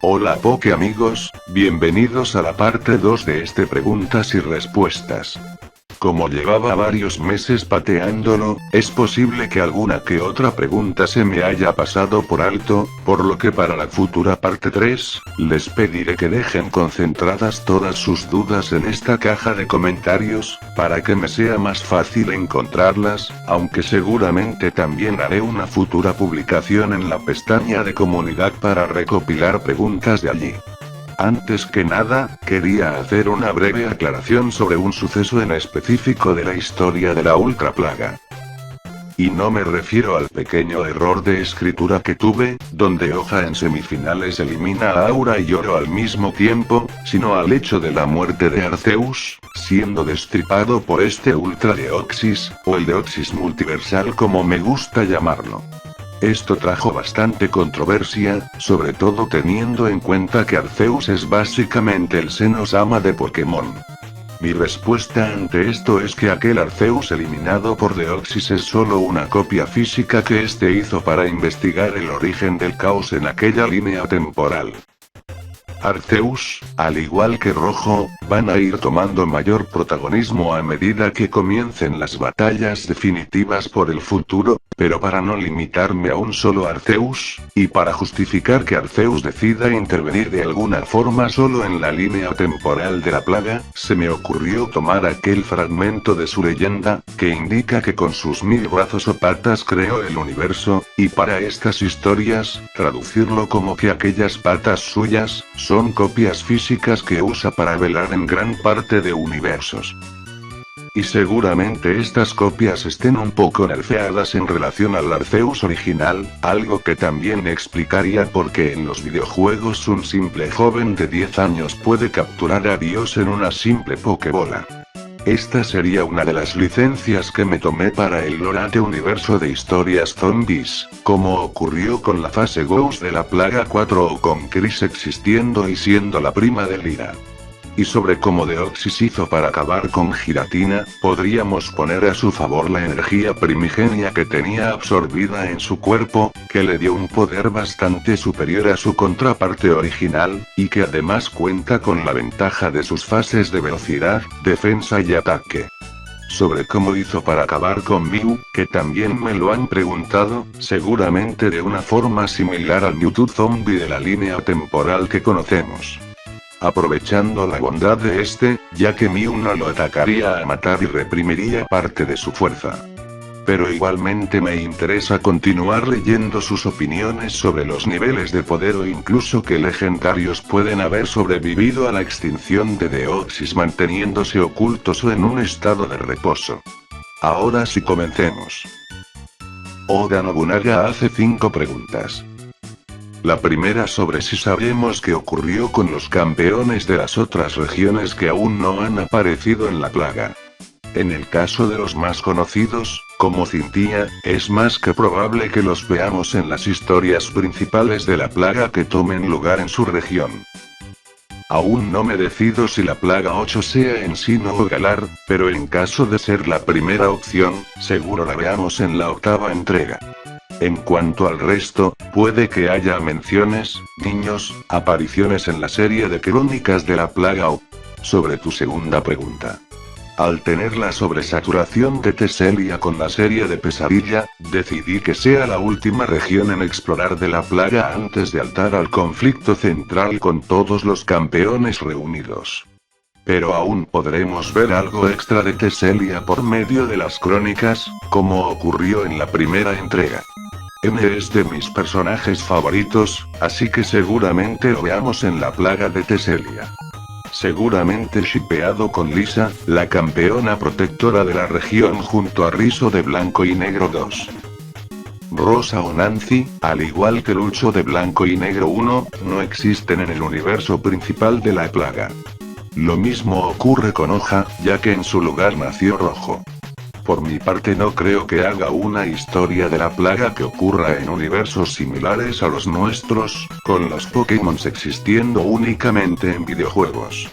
Hola Poke amigos, bienvenidos a la parte 2 de este preguntas y respuestas. Como llevaba varios meses pateándolo, es posible que alguna que otra pregunta se me haya pasado por alto, por lo que para la futura parte 3, les pediré que dejen concentradas todas sus dudas en esta caja de comentarios, para que me sea más fácil encontrarlas, aunque seguramente también haré una futura publicación en la pestaña de comunidad para recopilar preguntas de allí. Antes que nada, quería hacer una breve aclaración sobre un suceso en específico de la historia de la Ultra Plaga. Y no me refiero al pequeño error de escritura que tuve, donde Hoja en semifinales elimina a Aura y Oro al mismo tiempo, sino al hecho de la muerte de Arceus, siendo destripado por este Ultra Deoxys, o el Deoxys multiversal como me gusta llamarlo. Esto trajo bastante controversia, sobre todo teniendo en cuenta que Arceus es básicamente el Senosama de Pokémon. Mi respuesta ante esto es que aquel Arceus eliminado por Deoxys es solo una copia física que este hizo para investigar el origen del caos en aquella línea temporal. Arceus, al igual que Rojo, van a ir tomando mayor protagonismo a medida que comiencen las batallas definitivas por el futuro, pero para no limitarme a un solo Arceus, y para justificar que Arceus decida intervenir de alguna forma solo en la línea temporal de la plaga, se me ocurrió tomar aquel fragmento de su leyenda, que indica que con sus 1000 brazos o patas creó el universo, y para estas historias, traducirlo como que aquellas patas suyas, son copias físicas que usa para velar en gran parte de universos. Y seguramente estas copias estén un poco nerfeadas en relación al Arceus original, algo que también explicaría por qué en los videojuegos un simple joven de 10 años puede capturar a Dios en una simple Pokébola. Esta sería una de las licencias que me tomé para el Lorate universo de historias zombies, como ocurrió con la fase Ghost de la Plaga 4 o con Chris existiendo y siendo la prima de Lyra. Y sobre cómo Deoxys hizo para acabar con Giratina, podríamos poner a su favor la energía primigenia que tenía absorbida en su cuerpo, que le dio un poder bastante superior a su contraparte original, y que además cuenta con la ventaja de sus fases de velocidad, defensa y ataque. Sobre cómo hizo para acabar con Mew, que también me lo han preguntado, seguramente de una forma similar al Mewtwo zombie de la línea temporal que conocemos. Aprovechando la bondad de este, ya que Mew no lo atacaría a matar y reprimiría parte de su fuerza. Pero igualmente me interesa continuar leyendo sus opiniones sobre los niveles de poder o incluso qué legendarios pueden haber sobrevivido a la extinción de Deoxys manteniéndose ocultos o en un estado de reposo. Ahora sí comencemos. Oda Nobunaga hace 5 preguntas. La primera sobre si sabemos qué ocurrió con los campeones de las otras regiones que aún no han aparecido en la plaga. En el caso de los más conocidos, como Cynthia, es más que probable que los veamos en las historias principales de la plaga que tomen lugar en su región. Aún no me decido si la plaga 8 sea en Sinnoh o Galar, pero en caso de ser la primera opción, seguro la veamos en la 8ª entrega. En cuanto al resto, puede que haya menciones, guiños, apariciones en la serie de crónicas de la plaga o... Sobre tu segunda pregunta. Al tener la sobresaturación de Teselia con la serie de Pesadilla, decidí que sea la última región en explorar de la plaga antes de saltar al conflicto central con todos los campeones reunidos. Pero aún podremos ver algo extra de Teselia por medio de las crónicas, como ocurrió en la primera entrega. N es de mis personajes favoritos, así que seguramente lo veamos en la plaga de Teselia. Seguramente shippeado con Lisa, la campeona protectora de la región junto a Rizzo de Blanco y Negro 2. Rosa o Nancy, al igual que Lucho de Blanco y Negro 1, no existen en el universo principal de la plaga. Lo mismo ocurre con Hoja, ya que en su lugar nació Rojo. Por mi parte no creo que haga una historia de la plaga que ocurra en universos similares a los nuestros, con los Pokémon existiendo únicamente en videojuegos.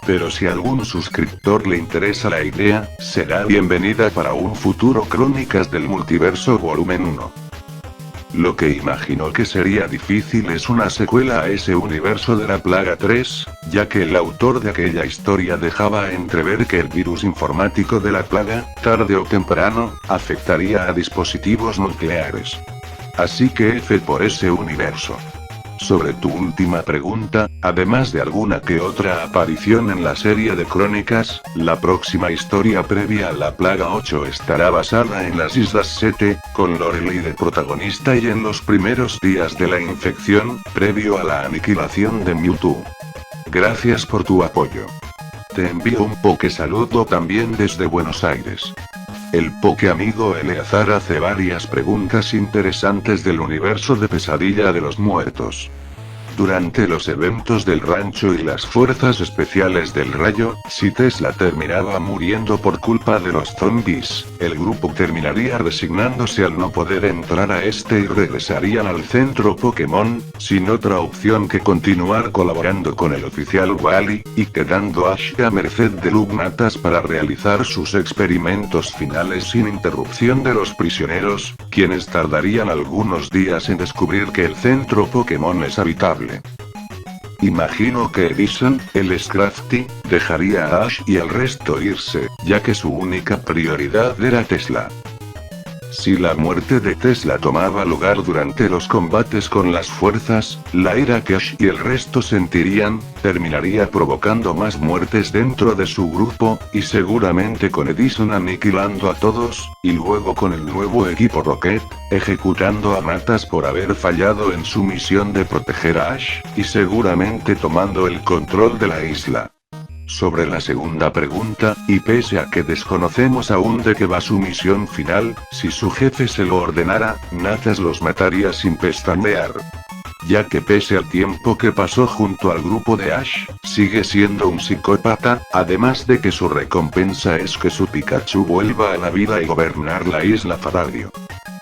Pero si a algún suscriptor le interesa la idea, será bienvenida para un futuro Crónicas del Multiverso Volumen 1. Lo que imagino que sería difícil es una secuela a ese universo de la Plaga 3, ya que el autor de aquella historia dejaba entrever que el virus informático de la Plaga, tarde o temprano, afectaría a dispositivos nucleares. Así que F por ese universo. Sobre tu última pregunta, además de alguna que otra aparición en la serie de crónicas, la próxima historia previa a la Plaga 8 estará basada en las Islas 7, con Lorelei de protagonista y en los primeros días de la infección, previo a la aniquilación de Mewtwo. Gracias por tu apoyo. Te envío un poke saludo también desde Buenos Aires. El poke amigo Eleazar hace varias preguntas interesantes del universo de Pesadilla de los Muertos. Durante los eventos del rancho y las fuerzas especiales del rayo, si Tesla terminaba muriendo por culpa de los zombies, el grupo terminaría resignándose al no poder entrar a este y regresarían al centro Pokémon, sin otra opción que continuar colaborando con el oficial Wally, y quedando Ash a merced de Lugnatas para realizar sus experimentos finales sin interrupción de los prisioneros, quienes tardarían algunos días en descubrir que el centro Pokémon es habitable. Imagino que Edison, el Scrafty, dejaría a Ash y al resto irse, ya que su única prioridad era Tesla. Si la muerte de Tesla tomaba lugar durante los combates con las fuerzas, la ira que Ash y el resto sentirían, terminaría provocando más muertes dentro de su grupo, y seguramente con Edison aniquilando a todos, y luego con el nuevo equipo Rocket, ejecutando a Matas por haber fallado en su misión de proteger a Ash, y seguramente tomando el control de la isla. Sobre la segunda pregunta, y pese a que desconocemos aún de qué va su misión final, si su jefe se lo ordenara, Natas los mataría sin pestañear. Ya que pese al tiempo que pasó junto al grupo de Ash, sigue siendo un psicópata, además de que su recompensa es que su Pikachu vuelva a la vida y gobernar la isla Faradio.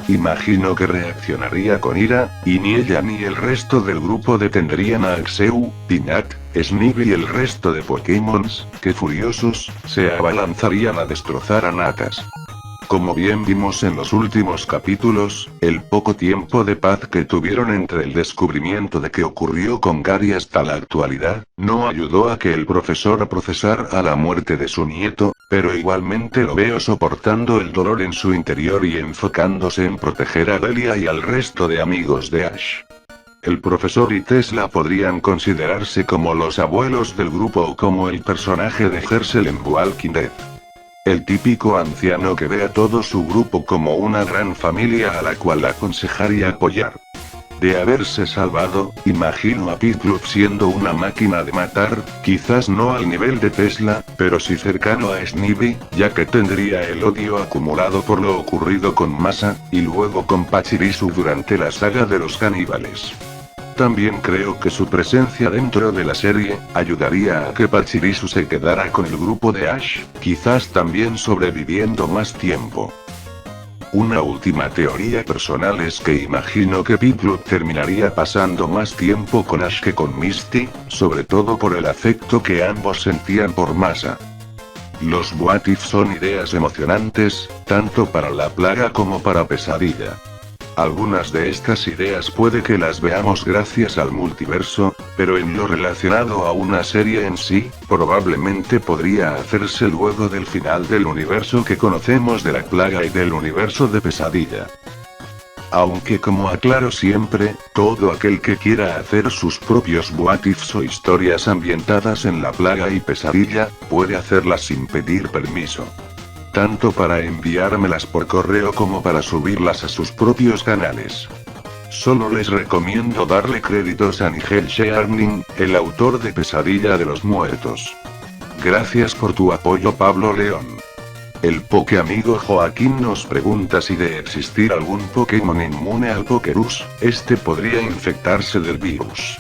Imagino que reaccionaría con ira, y ni ella ni el resto del grupo detendrían a Axew, Pinat, Snivy y el resto de Pokémons, que furiosos, se abalanzarían a destrozar a Natas. Como bien vimos en los últimos capítulos, el poco tiempo de paz que tuvieron entre el descubrimiento de qué ocurrió con Gary hasta la actualidad, no ayudó a que el profesor procesara la muerte de su nieto, pero igualmente lo veo soportando el dolor en su interior y enfocándose en proteger a Delia y al resto de amigos de Ash. El profesor y Tesla podrían considerarse como los abuelos del grupo o como el personaje de Herschel en Walking Dead. El típico anciano que ve a todo su grupo como una gran familia a la cual aconsejar y apoyar. De haberse salvado, imagino a Piplup siendo una máquina de matar, quizás no al nivel de Tesla, pero sí cercano a Snivy, ya que tendría el odio acumulado por lo ocurrido con Masa, y luego con Pachirisu durante la saga de los caníbales. También creo que su presencia dentro de la serie, ayudaría a que Pachirisu se quedara con el grupo de Ash, quizás también sobreviviendo más tiempo. Una última teoría personal es que imagino que Piplup terminaría pasando más tiempo con Ash que con Misty, sobre todo por el afecto que ambos sentían por Masa. Los What If son ideas emocionantes, tanto para la plaga como para Pesadilla. Algunas de estas ideas puede que las veamos gracias al multiverso, pero en lo relacionado a una serie en sí, probablemente podría hacerse luego del final del universo que conocemos de la plaga y del universo de Pesadilla. Aunque como aclaro siempre, todo aquel que quiera hacer sus propios what ifs o historias ambientadas en la plaga y Pesadilla, puede hacerlas sin pedir permiso. Tanto para enviármelas por correo como para subirlas a sus propios canales. Solo les recomiendo darle créditos a Nigel Shearning, el autor de Pesadilla de los Muertos. Gracias por tu apoyo, Pablo León. El poke amigo Joaquín nos pregunta si de existir algún Pokémon inmune al Pokerus, este podría infectarse del virus.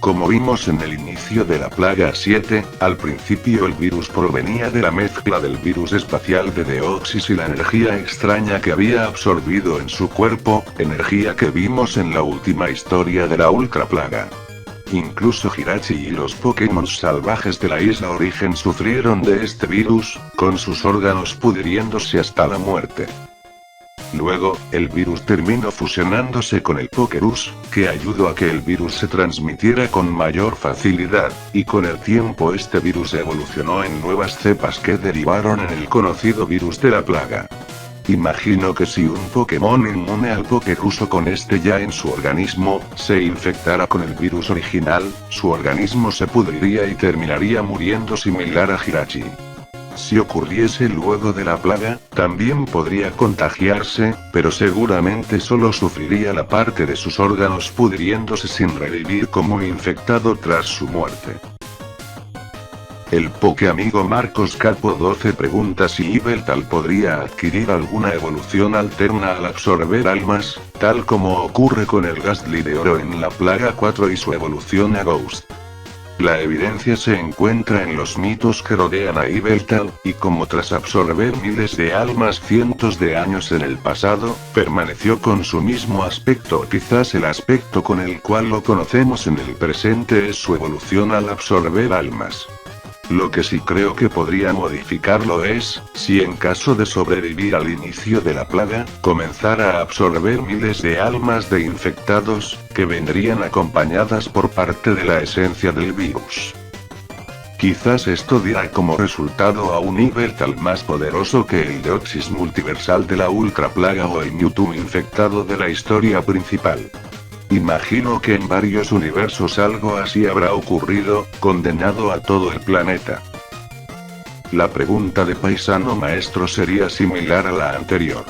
Como vimos en el inicio de la plaga 7, al principio el virus provenía de la mezcla del virus espacial de Deoxys y la energía extraña que había absorbido en su cuerpo, energía que vimos en la última historia de la Ultra Plaga. Incluso Hirachi y los Pokémon salvajes de la isla Origen sufrieron de este virus, con sus órganos pudriéndose hasta la muerte. Luego, el virus terminó fusionándose con el Pokerus, que ayudó a que el virus se transmitiera con mayor facilidad, y con el tiempo este virus evolucionó en nuevas cepas que derivaron en el conocido virus de la plaga. Imagino que si un Pokémon inmune al Pokerus o con este ya en su organismo, se infectara con el virus original, su organismo se pudriría y terminaría muriendo similar a Hirachi. Si ocurriese luego de la plaga, también podría contagiarse, pero seguramente solo sufriría la parte de sus órganos pudriéndose sin revivir como infectado tras su muerte. El Pokéamigo Marcos Capo 12 pregunta si Yveltal podría adquirir alguna evolución alterna al absorber almas, tal como ocurre con el Gastly de Oro en la Plaga 4 y su evolución a Ghost. La evidencia se encuentra en los mitos que rodean a Yveltal, y como tras absorber miles de almas cientos de años en el pasado, permaneció con su mismo aspecto o quizás el aspecto con el cual lo conocemos en el presente es su evolución al absorber almas. Lo que sí creo que podría modificarlo es, si en caso de sobrevivir al inicio de la plaga, comenzara a absorber miles de almas de infectados, que vendrían acompañadas por parte de la esencia del virus. Quizás esto diera como resultado a un Yveltal más poderoso que el Deoxys multiversal de la Ultra Plaga o el Mewtwo infectado de la historia principal. Imagino que en varios universos algo así habrá ocurrido, condenado a todo el planeta. La pregunta de Paisano Maestro sería similar a la anterior.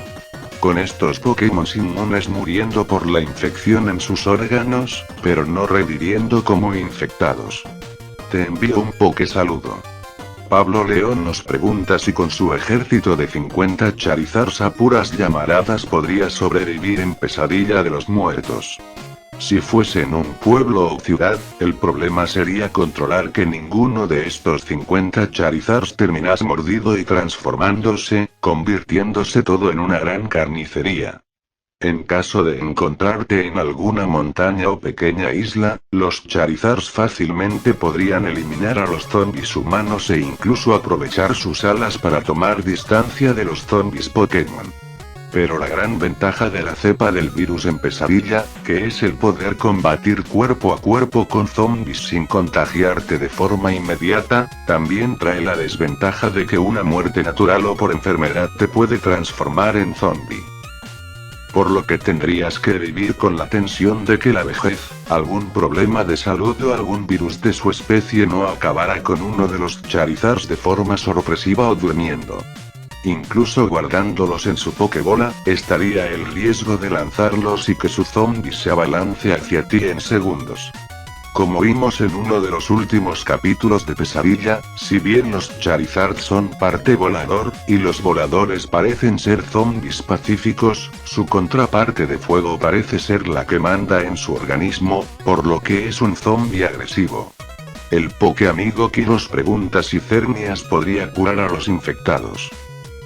Con estos Pokémon inmunes muriendo por la infección en sus órganos, pero no reviviendo como infectados. Te envío un Pokésaludo. Pablo León nos pregunta si con su ejército de 50 Charizards a puras llamaradas podría sobrevivir en Pesadilla de los Muertos. Si fuese en un pueblo o ciudad, el problema sería controlar que ninguno de estos 50 Charizards terminase mordido y transformándose, convirtiéndose todo en una gran carnicería. En caso de encontrarte en alguna montaña o pequeña isla, los Charizards fácilmente podrían eliminar a los zombies humanos e incluso aprovechar sus alas para tomar distancia de los zombies Pokémon. Pero la gran ventaja de la cepa del virus en Pesadilla, que es el poder combatir cuerpo a cuerpo con zombies sin contagiarte de forma inmediata, también trae la desventaja de que una muerte natural o por enfermedad te puede transformar en zombie. Por lo que tendrías que vivir con la tensión de que la vejez, algún problema de salud o algún virus de su especie no acabara con uno de los Charizards de forma sorpresiva o durmiendo. Incluso guardándolos en su Pokébola, estaría el riesgo de lanzarlos y que su zombie se abalance hacia ti en segundos. Como vimos en uno de los últimos capítulos de Pesadilla, si bien los Charizard son parte volador, y los voladores parecen ser zombies pacíficos, su contraparte de fuego parece ser la que manda en su organismo, por lo que es un zombie agresivo. El Pokéamigo Kiros pregunta si Cernias podría curar a los infectados.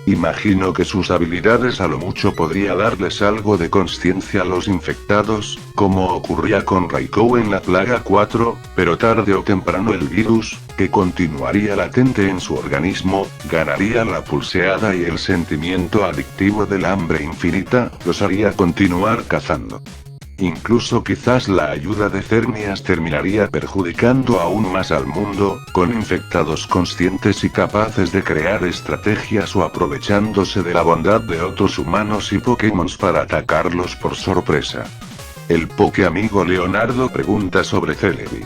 Imagino que sus habilidades a lo mucho podría darles algo de consciencia a los infectados, como ocurría con Raikou en la Plaga 4, pero tarde o temprano el virus, que continuaría latente en su organismo, ganaría la pulseada y el sentimiento adictivo del hambre infinita, los haría continuar cazando. Incluso quizás la ayuda de Cernias terminaría perjudicando aún más al mundo, con infectados conscientes y capaces de crear estrategias o aprovechándose de la bondad de otros humanos y Pokémon para atacarlos por sorpresa. El Pokéamigo Leonardo pregunta sobre Celebi.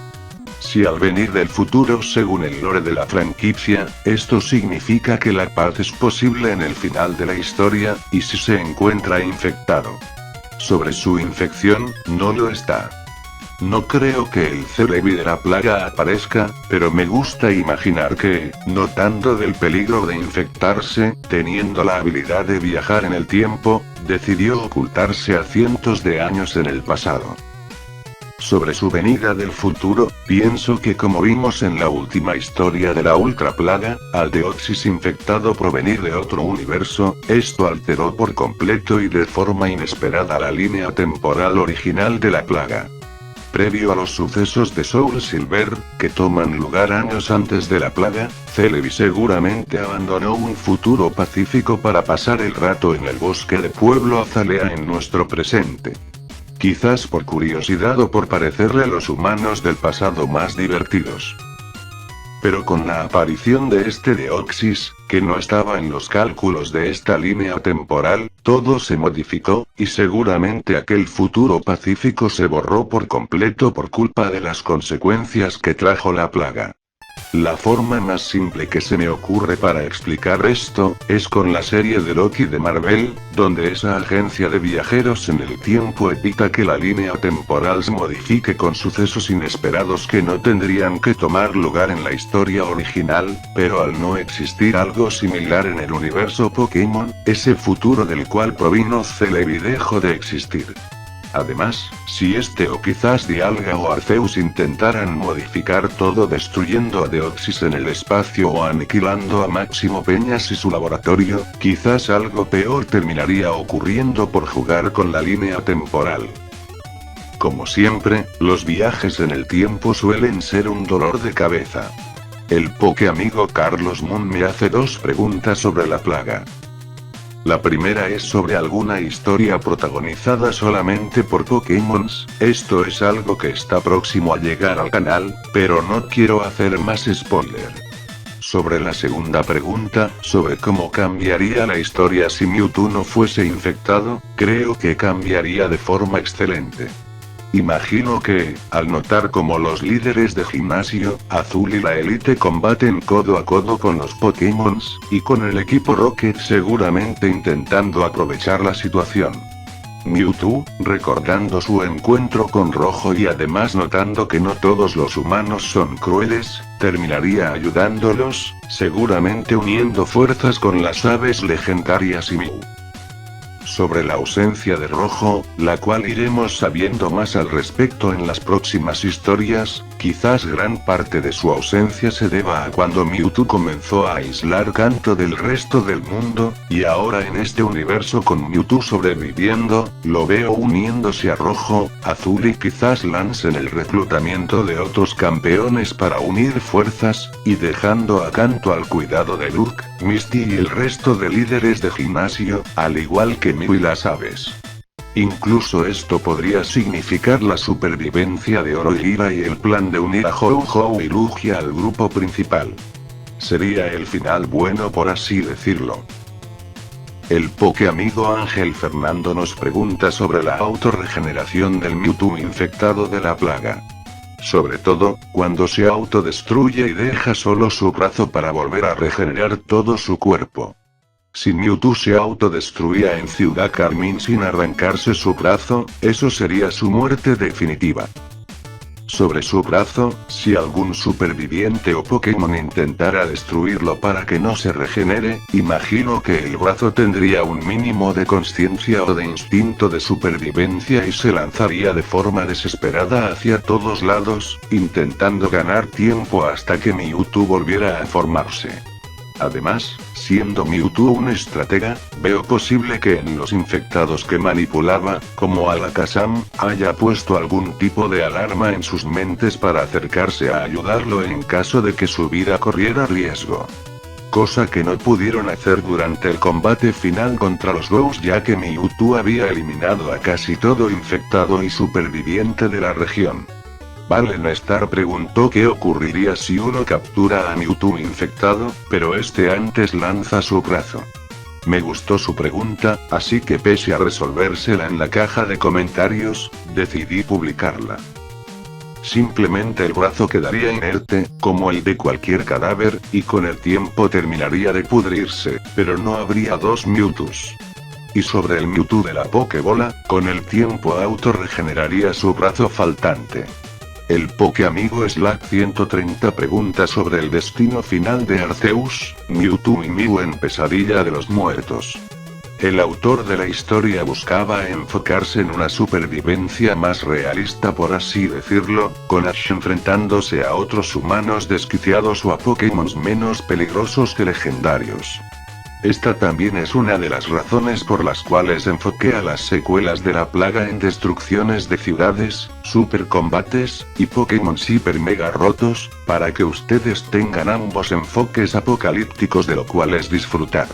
Si al venir del futuro según el lore de la franquicia, esto significa que la paz es posible en el final de la historia, y si se encuentra infectado. Sobre su infección, no lo está. No creo que el Celebi de la plaga aparezca, pero me gusta imaginar que, notando del peligro de infectarse, teniendo la habilidad de viajar en el tiempo, decidió ocultarse a cientos de años en el pasado. Sobre su venida del futuro, pienso que como vimos en la última historia de la Ultra Plaga, al Deoxys infectado provenir de otro universo, esto alteró por completo y de forma inesperada la línea temporal original de la plaga. Previo a los sucesos de Soul Silver, que toman lugar años antes de la plaga, Celebi seguramente abandonó un futuro pacífico para pasar el rato en el bosque de Pueblo Azalea en nuestro presente. Quizás por curiosidad o por parecerle a los humanos del pasado más divertidos. Pero con la aparición de este Deoxys, que no estaba en los cálculos de esta línea temporal, todo se modificó, y seguramente aquel futuro pacífico se borró por completo por culpa de las consecuencias que trajo la plaga. La forma más simple que se me ocurre para explicar esto, es con la serie de Loki de Marvel, donde esa agencia de viajeros en el tiempo evita que la línea temporal se modifique con sucesos inesperados que no tendrían que tomar lugar en la historia original, pero al no existir algo similar en el universo Pokémon, ese futuro del cual provino Celebi dejó de existir. Además, si este o quizás Dialga o Arceus intentaran modificar todo destruyendo a Deoxys en el espacio o aniquilando a Máximo Peñas y su laboratorio, quizás algo peor terminaría ocurriendo por jugar con la línea temporal. Como siempre, los viajes en el tiempo suelen ser un dolor de cabeza. El Pokéamigo Carlos Moon me hace dos preguntas sobre la plaga. La primera es sobre alguna historia protagonizada solamente por Pokémons. Esto es algo que está próximo a llegar al canal, pero no quiero hacer más spoiler. Sobre la segunda pregunta, sobre cómo cambiaría la historia si Mewtwo no fuese infectado, creo que cambiaría de forma excelente. Imagino que, al notar cómo los líderes de Gimnasio Azul y la Elite combaten codo a codo con los Pokémons, y con el equipo Rocket seguramente intentando aprovechar la situación. Mewtwo, recordando su encuentro con Rojo y además notando que no todos los humanos son crueles, terminaría ayudándolos, seguramente uniendo fuerzas con las aves legendarias y Mew. Sobre la ausencia de Rojo, la cual iremos sabiendo más al respecto en las próximas historias, quizás gran parte de su ausencia se deba a cuando Mewtwo comenzó a aislar Kanto del resto del mundo, y ahora en este universo con Mewtwo sobreviviendo, lo veo uniéndose a Rojo, Azul y quizás lancen el reclutamiento de otros campeones para unir fuerzas, y dejando a Kanto al cuidado de Luke, Misty y el resto de líderes de Gimnasio, al igual que Mew y las aves. Incluso esto podría significar la supervivencia de Orogira y el plan de unir a Ho-Oh y Lugia al grupo principal. Sería el final bueno por así decirlo. El Pokéamigo Ángel Fernando nos pregunta sobre la autorregeneración del Mewtwo infectado de la plaga. Sobre todo, cuando se autodestruye y deja solo su brazo para volver a regenerar todo su cuerpo. Si Mewtwo se autodestruía en Ciudad Carmín sin arrancarse su brazo, eso sería su muerte definitiva. Sobre su brazo, si algún superviviente o Pokémon intentara destruirlo para que no se regenere, imagino que el brazo tendría un mínimo de conciencia o de instinto de supervivencia y se lanzaría de forma desesperada hacia todos lados, intentando ganar tiempo hasta que Mewtwo volviera a formarse. Además, siendo Mewtwo un estratega, veo posible que en los infectados que manipulaba, como Alakazam, haya puesto algún tipo de alarma en sus mentes para acercarse a ayudarlo en caso de que su vida corriera riesgo. Cosa que no pudieron hacer durante el combate final contra los Bows ya que Mewtwo había eliminado a casi todo infectado y superviviente de la región. Valenestar preguntó qué ocurriría si uno captura a Mewtwo infectado, pero este antes lanza su brazo. Me gustó su pregunta, así que pese a resolvérsela en la caja de comentarios, decidí publicarla. Simplemente el brazo quedaría inerte, como el de cualquier cadáver, y con el tiempo terminaría de pudrirse, pero no habría dos Mewtwo's. Y sobre el Mewtwo de la Pokébola, con el tiempo autorregeneraría su brazo faltante. El Pokéamigo Slack 130 pregunta sobre el destino final de Arceus, Mewtwo y Mew en Pesadilla de los Muertos. El autor de la historia buscaba enfocarse en una supervivencia más realista por así decirlo, con Ash enfrentándose a otros humanos desquiciados o a Pokémon menos peligrosos que legendarios. Esta también es una de las razones por las cuales enfoqué a las secuelas de la plaga en destrucciones de ciudades, super combates, y Pokémon super mega rotos, para que ustedes tengan ambos enfoques apocalípticos de lo cual es disfrutar.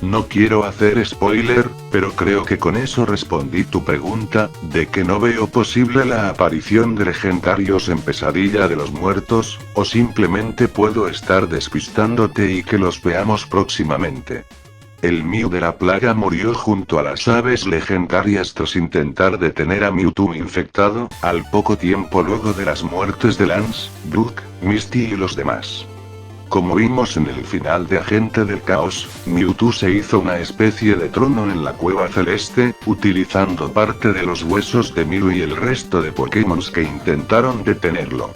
No quiero hacer spoiler, pero creo que con eso respondí tu pregunta, de que no veo posible la aparición de legendarios en Pesadilla de los Muertos, o simplemente puedo estar despistándote y que los veamos próximamente. El Mew de la plaga murió junto a las aves legendarias tras intentar detener a Mewtwo infectado, al poco tiempo luego de las muertes de Lance, Brook, Misty y los demás. Como vimos en el final de Agente del Caos, Mewtwo se hizo una especie de trono en la cueva celeste, utilizando parte de los huesos de Mew y el resto de Pokémon que intentaron detenerlo.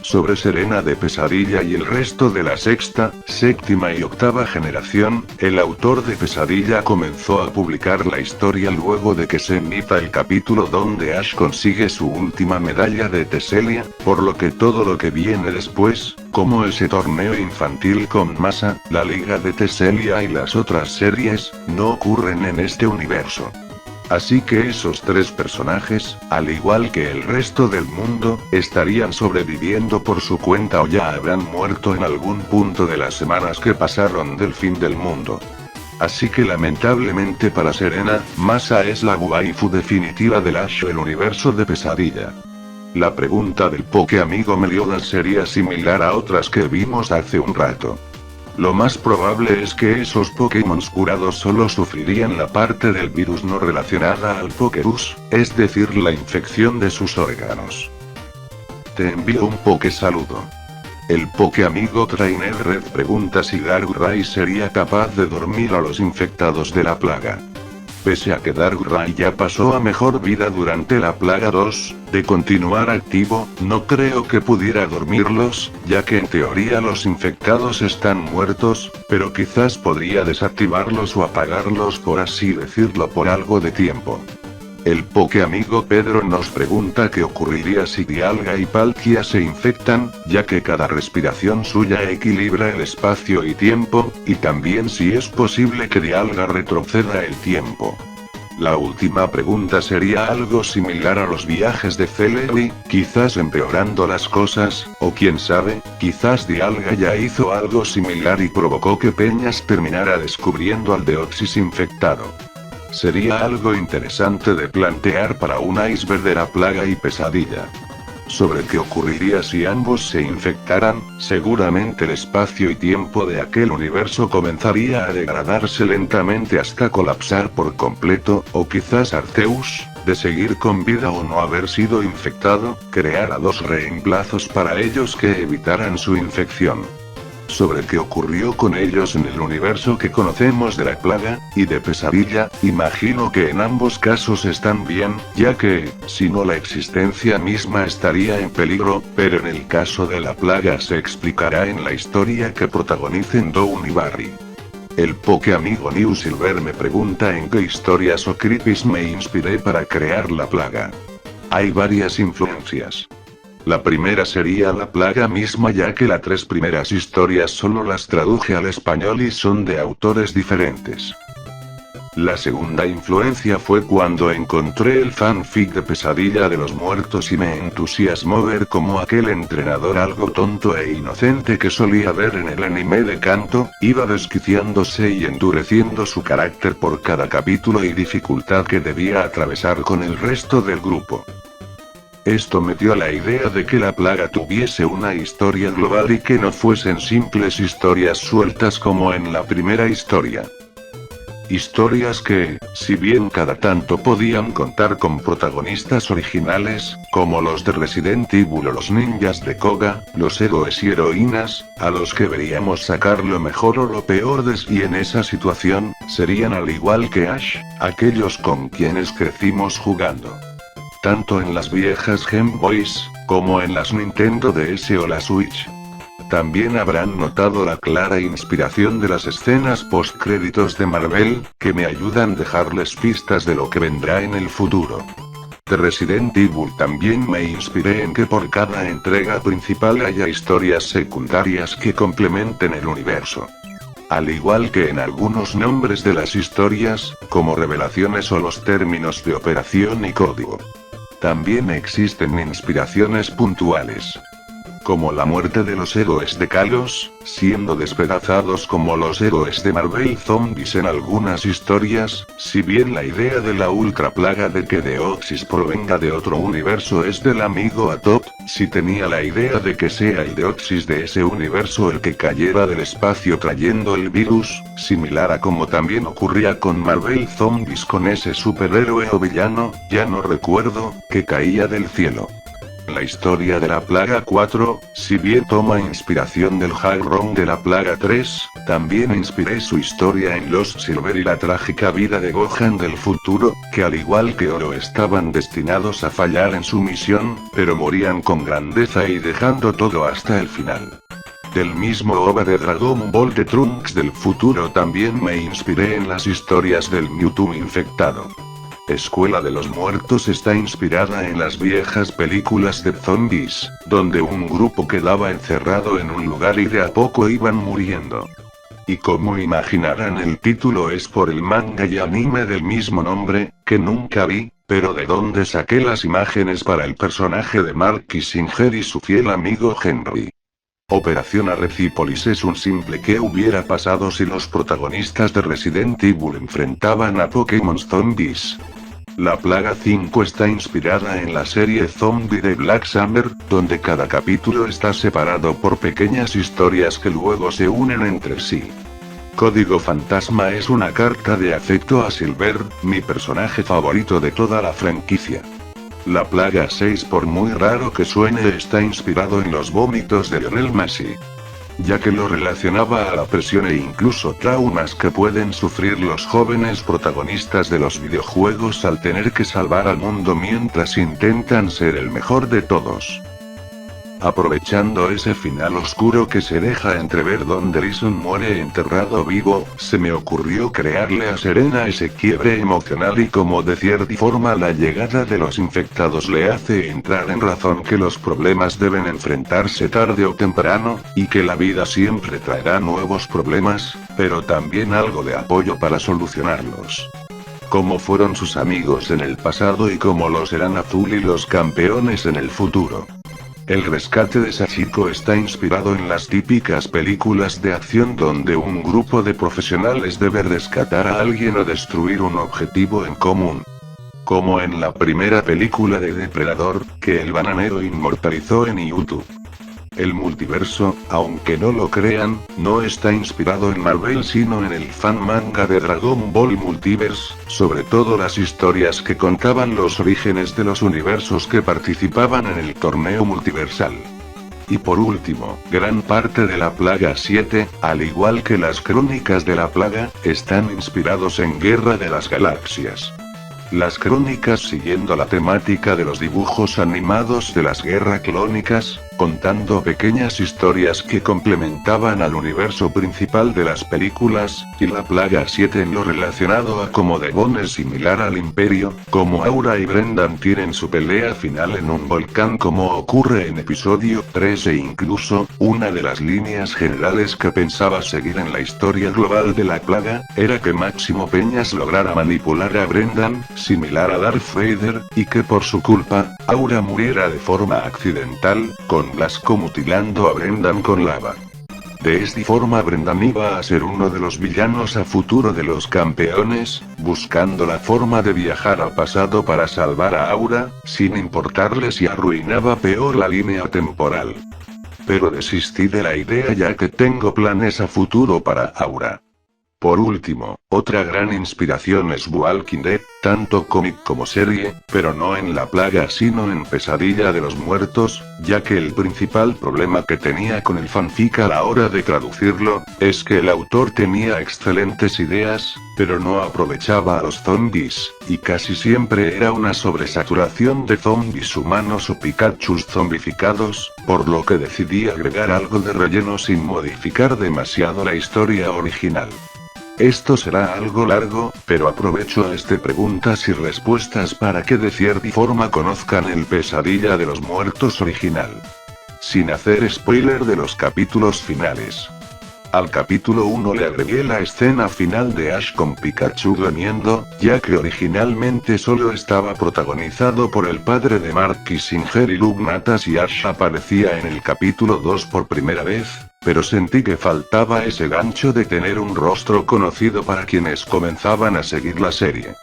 Sobre Serena de Pesadilla y el resto de la sexta, séptima y octava generación, el autor de Pesadilla comenzó a publicar la historia luego de que se emita el capítulo donde Ash consigue su última medalla de Teselia, por lo que todo lo que viene después, como ese torneo infantil con Masa, la Liga de Teselia y las otras series, no ocurren en este universo. Así que esos tres personajes, al igual que el resto del mundo, estarían sobreviviendo por su cuenta o ya habrán muerto en algún punto de las semanas que pasaron del fin del mundo. Así que lamentablemente para Serena, Masa es la waifu definitiva del Ash del universo de Pesadilla. La pregunta del Pokéamigo Meliodas sería similar a otras que vimos hace un rato. Lo más probable es que esos Pokémon curados solo sufrirían la parte del virus no relacionada al Pokébus, es decir la infección de sus órganos. Te envío un Pokésaludo. El Pokéamigo Trainer Red pregunta si Darkrai sería capaz de dormir a los infectados de la plaga. Pese a que Darkrai ya pasó a mejor vida durante la plaga 2, de continuar activo, no creo que pudiera dormirlos, ya que en teoría los infectados están muertos, pero quizás podría desactivarlos o apagarlos por así decirlo por algo de tiempo. El Pokéamigo Pedro nos pregunta qué ocurriría si Dialga y Palkia se infectan, ya que cada respiración suya equilibra el espacio y tiempo, y también si es posible que Dialga retroceda el tiempo. La última pregunta sería algo similar a los viajes de Celebi, quizás empeorando las cosas, o quién sabe, quizás Dialga ya hizo algo similar y provocó que Peñas terminara descubriendo al Deoxys infectado. Sería algo interesante de plantear para un iceberg de la plaga y Pesadilla. Sobre qué ocurriría si ambos se infectaran, seguramente el espacio y tiempo de aquel universo comenzaría a degradarse lentamente hasta colapsar por completo, o quizás Arceus, de seguir con vida o no haber sido infectado, creara dos reemplazos para ellos que evitaran su infección. Sobre qué ocurrió con ellos en el universo que conocemos de la plaga, y de Pesadilla, imagino que en ambos casos están bien, ya que, si no la existencia misma estaría en peligro, pero en el caso de la plaga se explicará en la historia que protagonicen Dawn y Barry. El Pokéamigo New Silver me pregunta en qué historias o creepies me inspiré para crear la plaga. Hay varias influencias. La primera sería la plaga misma, ya que las tres primeras historias solo las traduje al español y son de autores diferentes. La segunda influencia fue cuando encontré el fanfic de Pesadilla de los Muertos y me entusiasmó ver cómo aquel entrenador algo tonto e inocente que solía ver en el anime de Kanto, iba desquiciándose y endureciendo su carácter por cada capítulo y dificultad que debía atravesar con el resto del grupo. Esto me dio la idea de que la plaga tuviese una historia global y que no fuesen simples historias sueltas como en la primera historia. Historias que, si bien cada tanto podían contar con protagonistas originales, como los de Resident Evil o los ninjas de Koga, los héroes y heroínas, a los que veríamos sacar lo mejor o lo peor de sí en esa situación, serían al igual que Ash, aquellos con quienes crecimos jugando. Tanto en las viejas Game Boys, como en las Nintendo DS o la Switch. También habrán notado la clara inspiración de las escenas post-créditos de Marvel, que me ayudan a dejarles pistas de lo que vendrá en el futuro. De Resident Evil también me inspiré en que por cada entrega principal haya historias secundarias que complementen el universo. al igual que en algunos nombres de las historias, como revelaciones o los términos de operación y código. También existen inspiraciones puntuales, como la muerte de los héroes de Kalos, siendo despedazados como los héroes de Marvel Zombies en algunas historias. Si bien la idea de la ultra plaga de que Deoxys provenga de otro universo es del amigo Atop, si tenía la idea de que sea el Deoxys de ese universo el que cayera del espacio trayendo el virus, similar a como también ocurría con Marvel Zombies con ese superhéroe o villano, ya no recuerdo, que caía del cielo. La historia de la Plaga 4, si bien toma inspiración del Hard Round de la Plaga 3, también inspiré su historia en Lost Silver y la trágica vida de Gohan del futuro, que al igual que Oro estaban destinados a fallar en su misión, pero morían con grandeza y dejando todo hasta el final. Del mismo OVA de Dragon Ball de Trunks del futuro también me inspiré en las historias del Mewtwo infectado. Escuela de los Muertos está inspirada en las viejas películas de zombies, donde un grupo quedaba encerrado en un lugar y de a poco iban muriendo. Y como imaginarán, el título es por el manga y anime del mismo nombre, que nunca vi, pero de donde saqué las imágenes para el personaje de Mark Kissinger y su fiel amigo Henry. Operación Arrecípolis es un simple ¿qué hubiera pasado si los protagonistas de Resident Evil enfrentaban a Pokémon Zombies? La Plaga 5 está inspirada en la serie Zombie de Black Summer, donde cada capítulo está separado por pequeñas historias que luego se unen entre sí. Código Fantasma es una carta de afecto a Silver, mi personaje favorito de toda la franquicia. La Plaga 6, por muy raro que suene, está inspirado en los vómitos de Lionel Messi, ya que lo relacionaba a la presión e incluso traumas que pueden sufrir los jóvenes protagonistas de los videojuegos al tener que salvar al mundo mientras intentan ser el mejor de todos. Aprovechando ese final oscuro que se deja entrever donde Bison muere enterrado vivo, se me ocurrió crearle a Serena ese quiebre emocional y como de cierta forma la llegada de los infectados le hace entrar en razón que los problemas deben enfrentarse tarde o temprano, y que la vida siempre traerá nuevos problemas, pero también algo de apoyo para solucionarlos. Como fueron sus amigos en el pasado y como lo serán Azul y los campeones en el futuro. El rescate de Sachiko está inspirado en las típicas películas de acción donde un grupo de profesionales debe rescatar a alguien o destruir un objetivo en común. Como en la primera película de Depredador, que el bananero inmortalizó en YouTube. El multiverso, aunque no lo crean, no está inspirado en Marvel sino en el fan manga de Dragon Ball Multiverse, sobre todo las historias que contaban los orígenes de los universos que participaban en el torneo multiversal. Y por último, gran parte de la Plaga 7, al igual que las crónicas de la Plaga, están inspirados en Guerra de las Galaxias. Las crónicas siguiendo la temática de los dibujos animados de las Guerras Clónicas, contando pequeñas historias que complementaban al universo principal de las películas, y la Plaga 7 en lo relacionado a como Devon es similar al Imperio, como Aura y Brendan tienen su pelea final en un volcán como ocurre en episodio 3 e incluso, una de las líneas generales que pensaba seguir en la historia global de la Plaga, era que Máximo Peñas lograra manipular a Brendan, similar a Darth Vader, y que por su culpa, Aura muriera de forma accidental, con Blasco mutilando a Brendan con lava. De esta forma Brendan iba a ser uno de los villanos a futuro de los campeones, buscando la forma de viajar al pasado para salvar a Aura, sin importarle si arruinaba peor la línea temporal. Pero desistí de la idea ya que tengo planes a futuro para Aura. Por último, otra gran inspiración es Walking Dead, tanto cómic como serie, pero no en la Plaga sino en Pesadilla de los Muertos, ya que el principal problema que tenía con el fanfic a la hora de traducirlo, es que el autor tenía excelentes ideas, pero no aprovechaba a los zombies, y casi siempre era una sobresaturación de zombies humanos o Pikachus zombificados, por lo que decidí agregar algo de relleno sin modificar demasiado la historia original. Esto será algo largo, pero aprovecho preguntas y respuestas para que de cierta forma conozcan el Pesadilla de los Muertos original. Sin hacer spoiler de los capítulos finales. Al capítulo 1 le agregué la escena final de Ash con Pikachu durmiendo, ya que originalmente solo estaba protagonizado por el padre de Mark Kissinger y Luke Natas y Ash aparecía en el capítulo 2 por primera vez, pero sentí que faltaba ese gancho de tener un rostro conocido para quienes comenzaban a seguir la serie.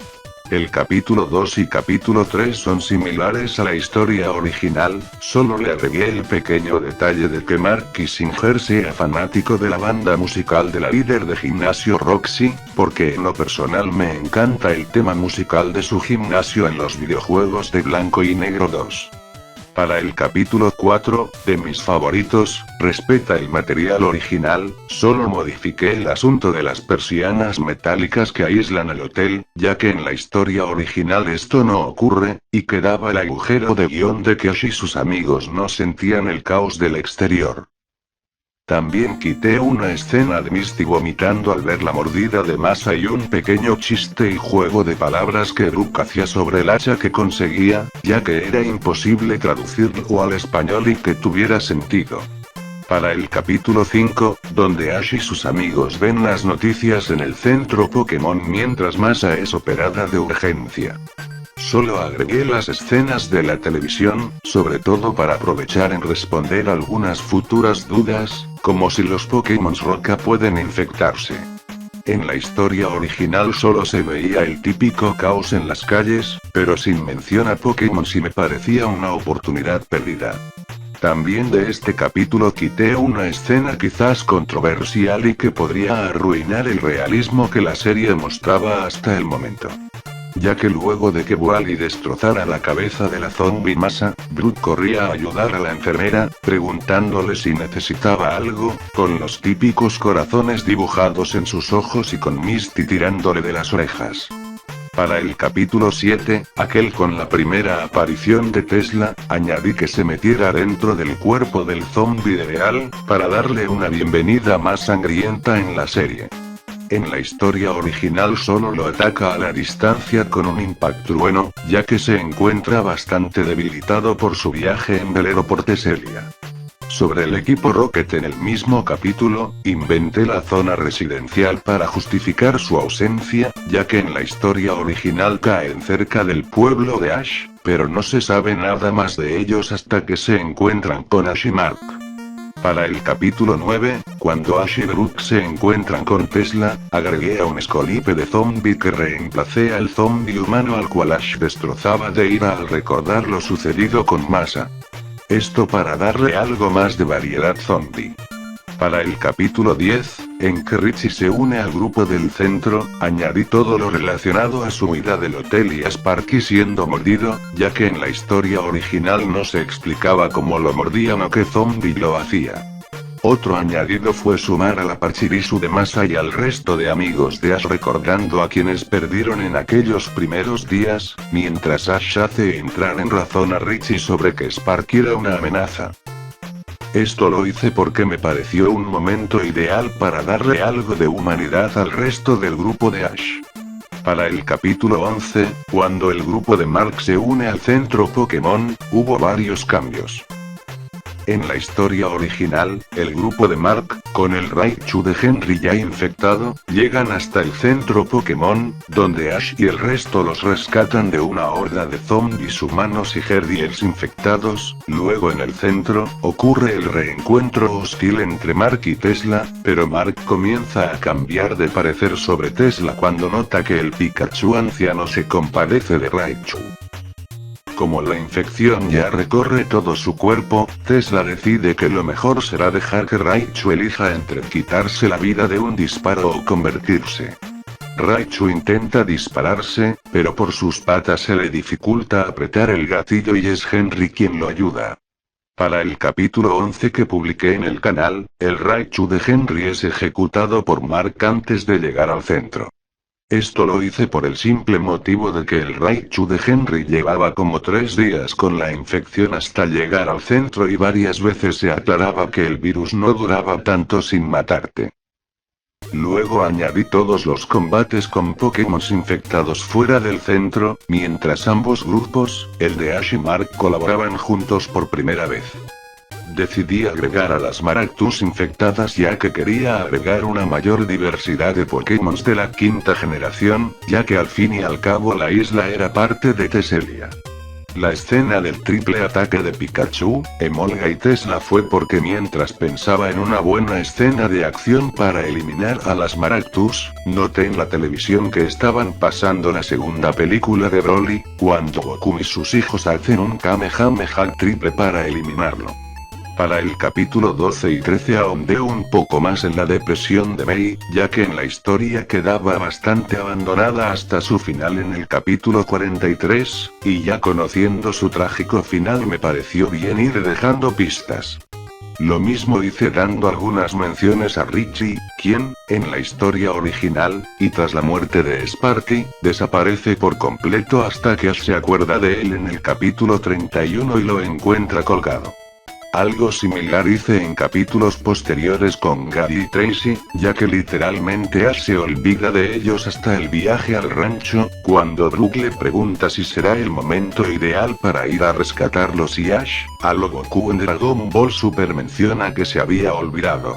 El capítulo 2 y capítulo 3 son similares a la historia original, solo le agregué el pequeño detalle de que Mark Kissinger sea fanático de la banda musical de la líder de gimnasio Roxy, porque en lo personal me encanta el tema musical de su gimnasio en los videojuegos de Blanco y Negro 2. Para el capítulo 4, de mis favoritos, respeta el material original, solo modifiqué el asunto de las persianas metálicas que aíslan el hotel, ya que en la historia original esto no ocurre, y quedaba el agujero de guión de que Ash y sus amigos no sentían el caos del exterior. También quité una escena de Misty vomitando al ver la mordida de Masa y un pequeño chiste y juego de palabras que Brook hacía sobre el hacha que conseguía, ya que era imposible traducirlo al español y que tuviera sentido. Para el capítulo 5, donde Ash y sus amigos ven las noticias en el centro Pokémon mientras Masa es operada de urgencia. Solo agregué las escenas de la televisión, sobre todo para aprovechar en responder algunas futuras dudas, como si los Pokémon Roca pueden infectarse. En la historia original solo se veía el típico caos en las calles, pero sin mención a Pokémon y me parecía una oportunidad perdida. También de este capítulo quité una escena quizás controversial y que podría arruinar el realismo que la serie mostraba hasta el momento. Ya que luego de que Wally destrozara la cabeza de la zombie Masa, Brook corría a ayudar a la enfermera, preguntándole si necesitaba algo, con los típicos corazones dibujados en sus ojos y con Misty tirándole de las orejas. Para el capítulo 7, aquel con la primera aparición de Tesla, añadí que se metiera dentro del cuerpo del zombie real, para darle una bienvenida más sangrienta en la serie. En la historia original solo lo ataca a la distancia con un impactrueno, ya que se encuentra bastante debilitado por su viaje en velero por Teselia. Sobre el equipo Rocket en el mismo capítulo, inventé la zona residencial para justificar su ausencia, ya que en la historia original caen cerca del pueblo de Ash, pero no se sabe nada más de ellos hasta que se encuentran con Ash y Mark. Para el capítulo 9, cuando Ash y Brook se encuentran con Tesla, agregué a un escolipe de zombie que reemplacé al zombie humano al cual Ash destrozaba de ira al recordar lo sucedido con Masa. Esto para darle algo más de variedad zombie. Para el capítulo 10, en que Richie se une al grupo del centro, añadí todo lo relacionado a su huida del hotel y a Sparky siendo mordido, ya que en la historia original no se explicaba cómo lo mordían o qué zombie lo hacía. Otro añadido fue sumar a la Pachirisu de Masa y al resto de amigos de Ash recordando a quienes perdieron en aquellos primeros días, mientras Ash hace entrar en razón a Richie sobre que Sparky era una amenaza. Esto lo hice porque me pareció un momento ideal para darle algo de humanidad al resto del grupo de Ash. Para el capítulo 11, cuando el grupo de Mark se une al centro Pokémon, hubo varios cambios. En la historia original, el grupo de Mark, con el Raichu de Henry ya infectado, llegan hasta el centro Pokémon, donde Ash y el resto los rescatan de una horda de zombies humanos y Herdiers infectados. Luego en el centro, ocurre el reencuentro hostil entre Mark y Tesla, pero Mark comienza a cambiar de parecer sobre Tesla cuando nota que el Pikachu anciano se compadece de Raichu. Como la infección ya recorre todo su cuerpo, Tesla decide que lo mejor será dejar que Raichu elija entre quitarse la vida de un disparo o convertirse. Raichu intenta dispararse, pero por sus patas se le dificulta apretar el gatillo y es Henry quien lo ayuda. Para el capítulo 11 que publiqué en el canal, el Raichu de Henry es ejecutado por Mark antes de llegar al centro. Esto lo hice por el simple motivo de que el Raichu de Henry llevaba como 3 días con la infección hasta llegar al centro y varias veces se aclaraba que el virus no duraba tanto sin matarte. Luego añadí todos los combates con Pokémon infectados fuera del centro, mientras ambos grupos, el de Ash y Mark colaboraban juntos por primera vez. decidí agregar a las Maractus infectadas ya que quería agregar una mayor diversidad de Pokémon de la quinta generación, ya que al fin y al cabo la isla era parte de Teselia. La escena del triple ataque de Pikachu, Emolga y Tesla fue porque mientras pensaba en una buena escena de acción para eliminar a las Maractus, noté en la televisión que estaban pasando la segunda película de Broly, cuando Goku y sus hijos hacen un Kamehameha triple para eliminarlo. Para el capítulo 12 y 13 ahondé un poco más en la depresión de Mei, ya que en la historia quedaba bastante abandonada hasta su final en el capítulo 43, y ya conociendo su trágico final me pareció bien ir dejando pistas. Lo mismo hice dando algunas menciones a Richie, quien, en la historia original, y tras la muerte de Sparky, desaparece por completo hasta que Ash se acuerda de él en el capítulo 31 y lo encuentra colgado. Algo similar hice en capítulos posteriores con Gary y Tracy, ya que literalmente Ash se olvida de ellos hasta el viaje al rancho, cuando Brook le pregunta si será el momento ideal para ir a rescatarlos y Ash, a lo Goku en Dragon Ball Super menciona que se había olvidado.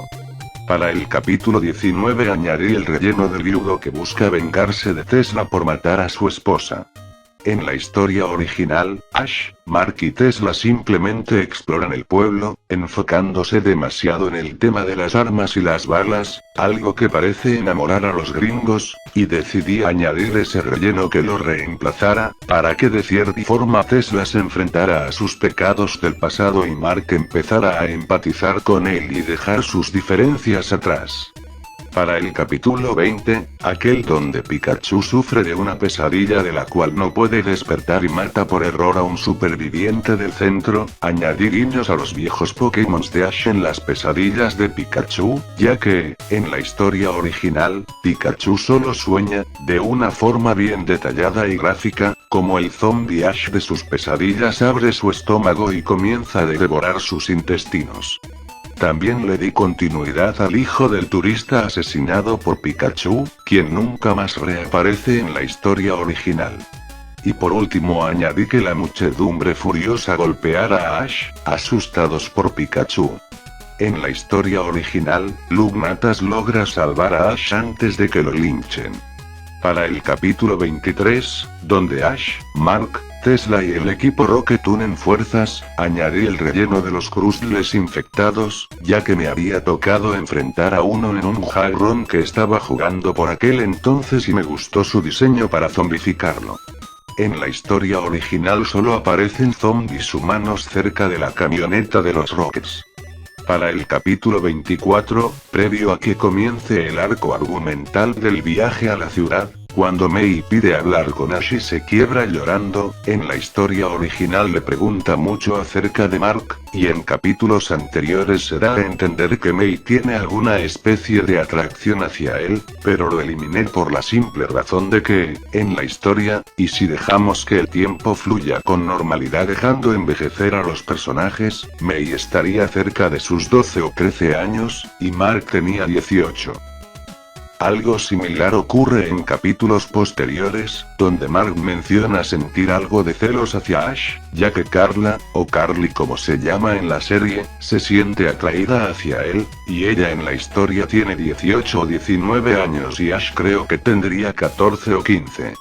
Para el capítulo 19 añadí el relleno del viudo que busca vengarse de Tesla por matar a su esposa. En la historia original, Ash, Mark y Tesla simplemente exploran el pueblo, enfocándose demasiado en el tema de las armas y las balas, algo que parece enamorar a los gringos, y decidí añadir ese relleno que lo reemplazara, para que de cierta forma Tesla se enfrentara a sus pecados del pasado y Mark empezara a empatizar con él y dejar sus diferencias atrás. Para el capítulo 20, aquel donde Pikachu sufre de una pesadilla de la cual no puede despertar y mata por error a un superviviente del centro, añadí guiños a los viejos Pokémon de Ash en las pesadillas de Pikachu, ya que, en la historia original, Pikachu solo sueña, de una forma bien detallada y gráfica, como el zombie Ash de sus pesadillas abre su estómago y comienza a devorar sus intestinos. También le di continuidad al hijo del turista asesinado por Pikachu, quien nunca más reaparece en la historia original. Y por último añadí que la muchedumbre furiosa golpeara a Ash, asustados por Pikachu. En la historia original, Lugnatas logra salvar a Ash antes de que lo linchen. Para el capítulo 23, donde Ash, Mark, Tesla y el equipo Rocket unen fuerzas, añadí el relleno de los Crustles infectados, ya que me había tocado enfrentar a uno en un jarrón que estaba jugando por aquel entonces y me gustó su diseño para zombificarlo. En la historia original solo aparecen zombies humanos cerca de la camioneta de los Rockets. Para el capítulo 24, previo a que comience el arco argumental del viaje a la ciudad, cuando Mei pide hablar con Ash y se quiebra llorando, en la historia original le pregunta mucho acerca de Mark, y en capítulos anteriores se da a entender que Mei tiene alguna especie de atracción hacia él, pero lo eliminé por la simple razón de que, en la historia, y si dejamos que el tiempo fluya con normalidad dejando envejecer a los personajes, Mei estaría cerca de sus 12 o 13 años, y Mark tenía 18. Algo similar ocurre en capítulos posteriores, donde Mark menciona sentir algo de celos hacia Ash, ya que Carla, o Carly como se llama en la serie, se siente atraída hacia él, y ella en la historia tiene 18 o 19 años y Ash creo que tendría 14 o 15.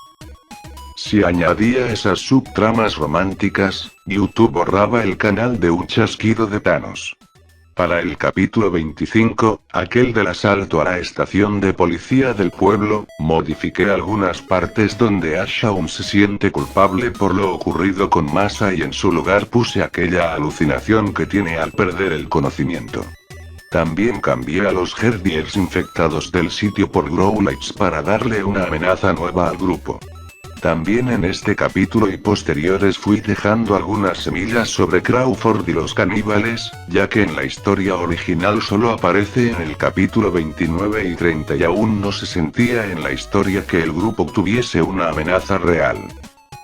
Si añadía esas subtramas románticas, YouTube borraba el canal de un chasquido de Thanos. Para el capítulo 25, aquel del asalto a la estación de policía del pueblo, modifiqué algunas partes donde Ash aún se siente culpable por lo ocurrido con Masa y en su lugar puse aquella alucinación que tiene al perder el conocimiento. También cambié a los Herdiers infectados del sitio por Growlites para darle una amenaza nueva al grupo. También en este capítulo y posteriores fui dejando algunas semillas sobre Crawford y los caníbales, ya que en la historia original solo aparece en el capítulo 29 y 30 y aún no se sentía en la historia que el grupo tuviese una amenaza real.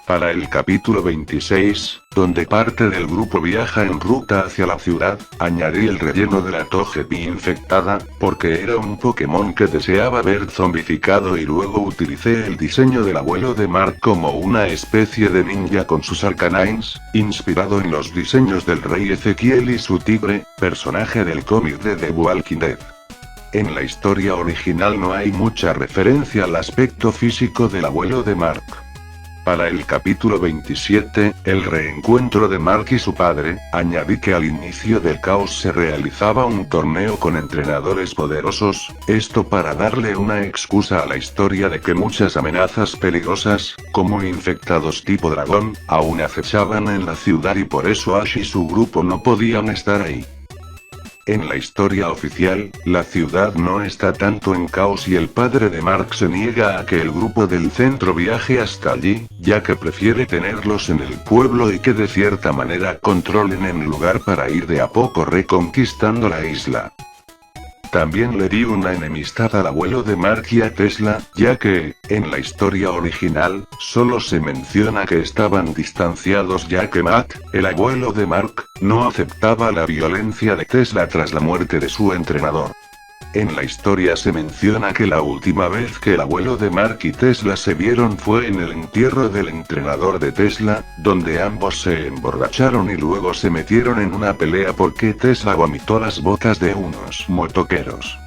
Para el capítulo 26, donde parte del grupo viaja en ruta hacia la ciudad, añadí el relleno de la Togepi infectada, porque era un Pokémon que deseaba ver zombificado y luego utilicé el diseño del abuelo de Mark como una especie de ninja con sus Arcanines, inspirado en los diseños del rey Ezequiel y su tigre, personaje del cómic de The Walking Dead. En la historia original no hay mucha referencia al aspecto físico del abuelo de Mark. Para el capítulo 27, el reencuentro de Mark y su padre, añadí que al inicio del caos se realizaba un torneo con entrenadores poderosos, esto para darle una excusa a la historia de que muchas amenazas peligrosas, como infectados tipo dragón, aún acechaban en la ciudad y por eso Ash y su grupo no podían estar ahí. En la historia oficial, la ciudad no está tanto en caos y el padre de Mark se niega a que el grupo del centro viaje hasta allí, ya que prefiere tenerlos en el pueblo y que de cierta manera controlen el lugar para ir de a poco reconquistando la isla. También le di una enemistad al abuelo de Mark y a Tesla, ya que, en la historia original, solo se menciona que estaban distanciados ya que Matt, el abuelo de Mark, no aceptaba la violencia de Tesla tras la muerte de su entrenador. En la historia se menciona que la última vez que el abuelo de Mark y Tesla se vieron fue en el entierro del entrenador de Tesla, donde ambos se emborracharon y luego se metieron en una pelea porque Tesla vomitó las botas de unos motoqueros.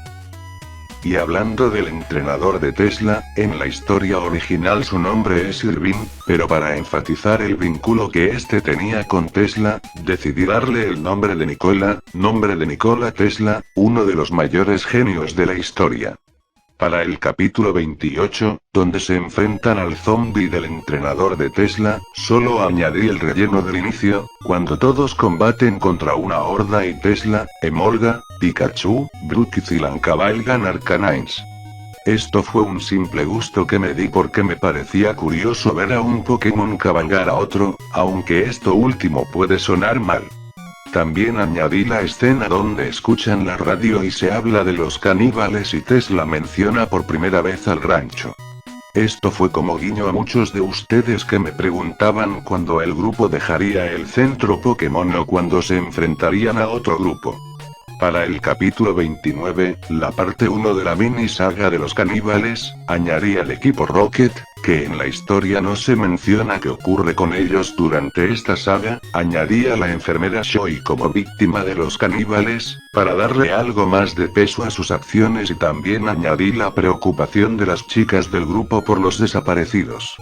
Y hablando del entrenador de Tesla, en la historia original su nombre es Irving, pero para enfatizar el vínculo que este tenía con Tesla, decidí darle el nombre de Nikola Tesla, uno de los mayores genios de la historia. Para el capítulo 28, donde se enfrentan al zombie del entrenador de Tesla, solo añadí el relleno del inicio, cuando todos combaten contra una horda y Tesla, Emolga, Pikachu, Brook y Zilan cabalgan Arcanines. Esto fue un simple gusto que me di porque me parecía curioso ver a un Pokémon cabalgar a otro, aunque esto último puede sonar mal. También añadí la escena donde escuchan la radio y se habla de los caníbales y Tesla menciona por primera vez al rancho. Esto fue como guiño a muchos de ustedes que me preguntaban cuándo el grupo dejaría el centro Pokémon o cuándo se enfrentarían a otro grupo. Para el capítulo 29, la parte 1 de la mini saga de los caníbales, añadí al equipo Rocket, que en la historia no se menciona qué ocurre con ellos durante esta saga, añadí a la enfermera Shoei como víctima de los caníbales, para darle algo más de peso a sus acciones y también añadí la preocupación de las chicas del grupo por los desaparecidos.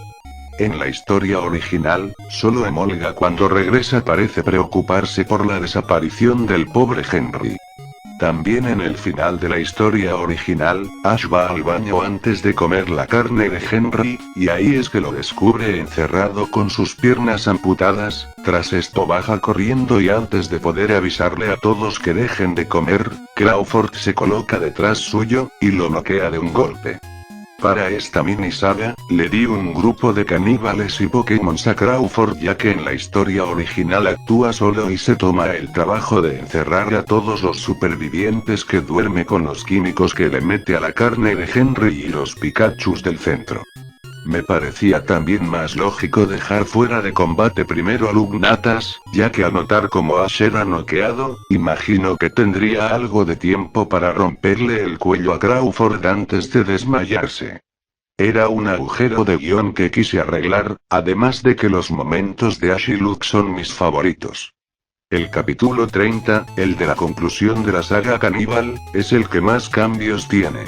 En la historia original, solo Emolga cuando regresa parece preocuparse por la desaparición del pobre Henry. También en el final de la historia original, Ash va al baño antes de comer la carne de Henry, y ahí es que lo descubre encerrado con sus piernas amputadas. Tras esto baja corriendo y antes de poder avisarle a todos que dejen de comer, Crawford se coloca detrás suyo, y lo noquea de un golpe. Para esta mini saga, le di un grupo de caníbales y Pokémon a Crawford ya que en la historia original actúa solo y se toma el trabajo de encerrar a todos los supervivientes que duerme con los químicos que le mete a la carne de Henry y los Pikachus del centro. Me parecía también más lógico dejar fuera de combate primero a Lugnatas, ya que al notar como Ash era noqueado, imagino que tendría algo de tiempo para romperle el cuello a Crawford antes de desmayarse. Era un agujero de guión que quise arreglar, además de que los momentos de Ash y Luke son mis favoritos. El capítulo 30, el de la conclusión de la saga caníbal, es el que más cambios tiene.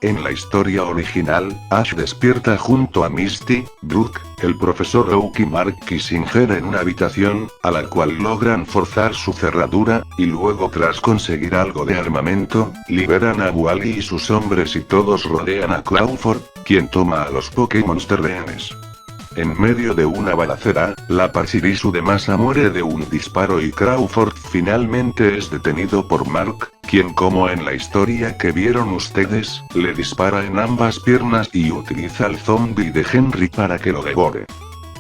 En la historia original, Ash despierta junto a Misty, Brook, el profesor Oak y Mark Kissinger en una habitación, a la cual logran forzar su cerradura, y luego tras conseguir algo de armamento, liberan a Wally y sus hombres y todos rodean a Crawford, quien toma a los Pokémon de rehenes. En medio de una balacera, la Pachirisu de masa muere de un disparo y Crawford finalmente es detenido por Mark, quien como en la historia que vieron ustedes, le dispara en ambas piernas y utiliza al zombie de Henry para que lo devore.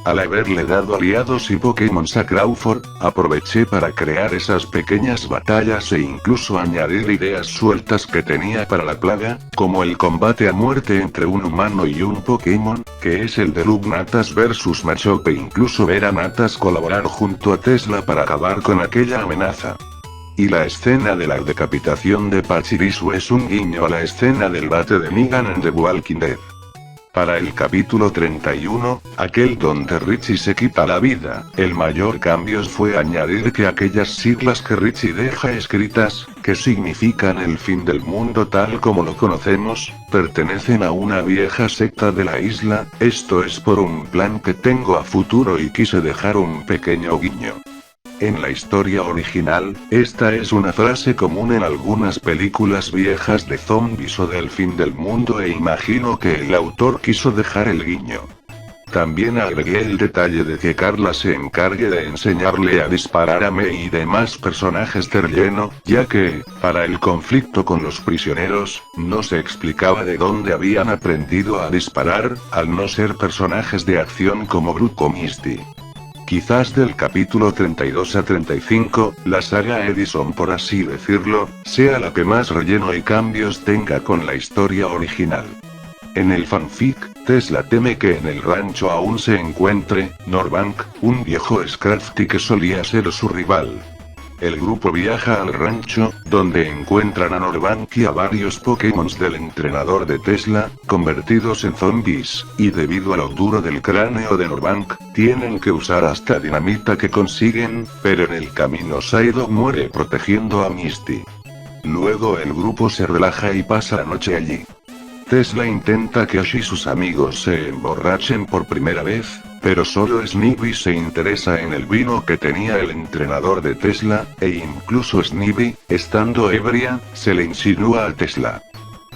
Al haberle dado aliados y Pokémon a Crawford, aproveché para crear esas pequeñas batallas e incluso añadir ideas sueltas que tenía para la plaga, como el combate a muerte entre un humano y un Pokémon, que es el de Lugnatas vs Machop, e incluso ver a Natas colaborar junto a Tesla para acabar con aquella amenaza. Y la escena de la decapitación de Pachirisu es un guiño a la escena del bate de Negan en The Walking Dead. Para el capítulo 31, aquel donde Richie se quita la vida, el mayor cambio fue añadir que aquellas siglas que Richie deja escritas, que significan el fin del mundo tal como lo conocemos, pertenecen a una vieja secta de la isla. Esto es por un plan que tengo a futuro y quise dejar un pequeño guiño. En la historia original, esta es una frase común en algunas películas viejas de zombies o del fin del mundo, e imagino que el autor quiso dejar el guiño. También agregué el detalle de que Carla se encargue de enseñarle a disparar a Mei y demás personajes de relleno, ya que, para el conflicto con los prisioneros, no se explicaba de dónde habían aprendido a disparar, al no ser personajes de acción como Brooke o Misty. Quizás del capítulo 32 a 35, la saga Edison, por así decirlo, sea la que más relleno y cambios tenga con la historia original. En el fanfic, Tesla teme que en el rancho aún se encuentre Norbank, un viejo Scrafty que solía ser su rival. El grupo viaja al rancho, donde encuentran a Norbank y a varios Pokémon del entrenador de Tesla, convertidos en zombies, y debido a lo duro del cráneo de Norbank, tienen que usar hasta dinamita que consiguen, pero en el camino Psyduck muere protegiendo a Misty. Luego el grupo se relaja y pasa la noche allí. Tesla intenta que Ash y sus amigos se emborrachen por primera vez, pero solo Snivy se interesa en el vino que tenía el entrenador de Tesla, e incluso Snivy, estando ebria, se le insinúa a Tesla.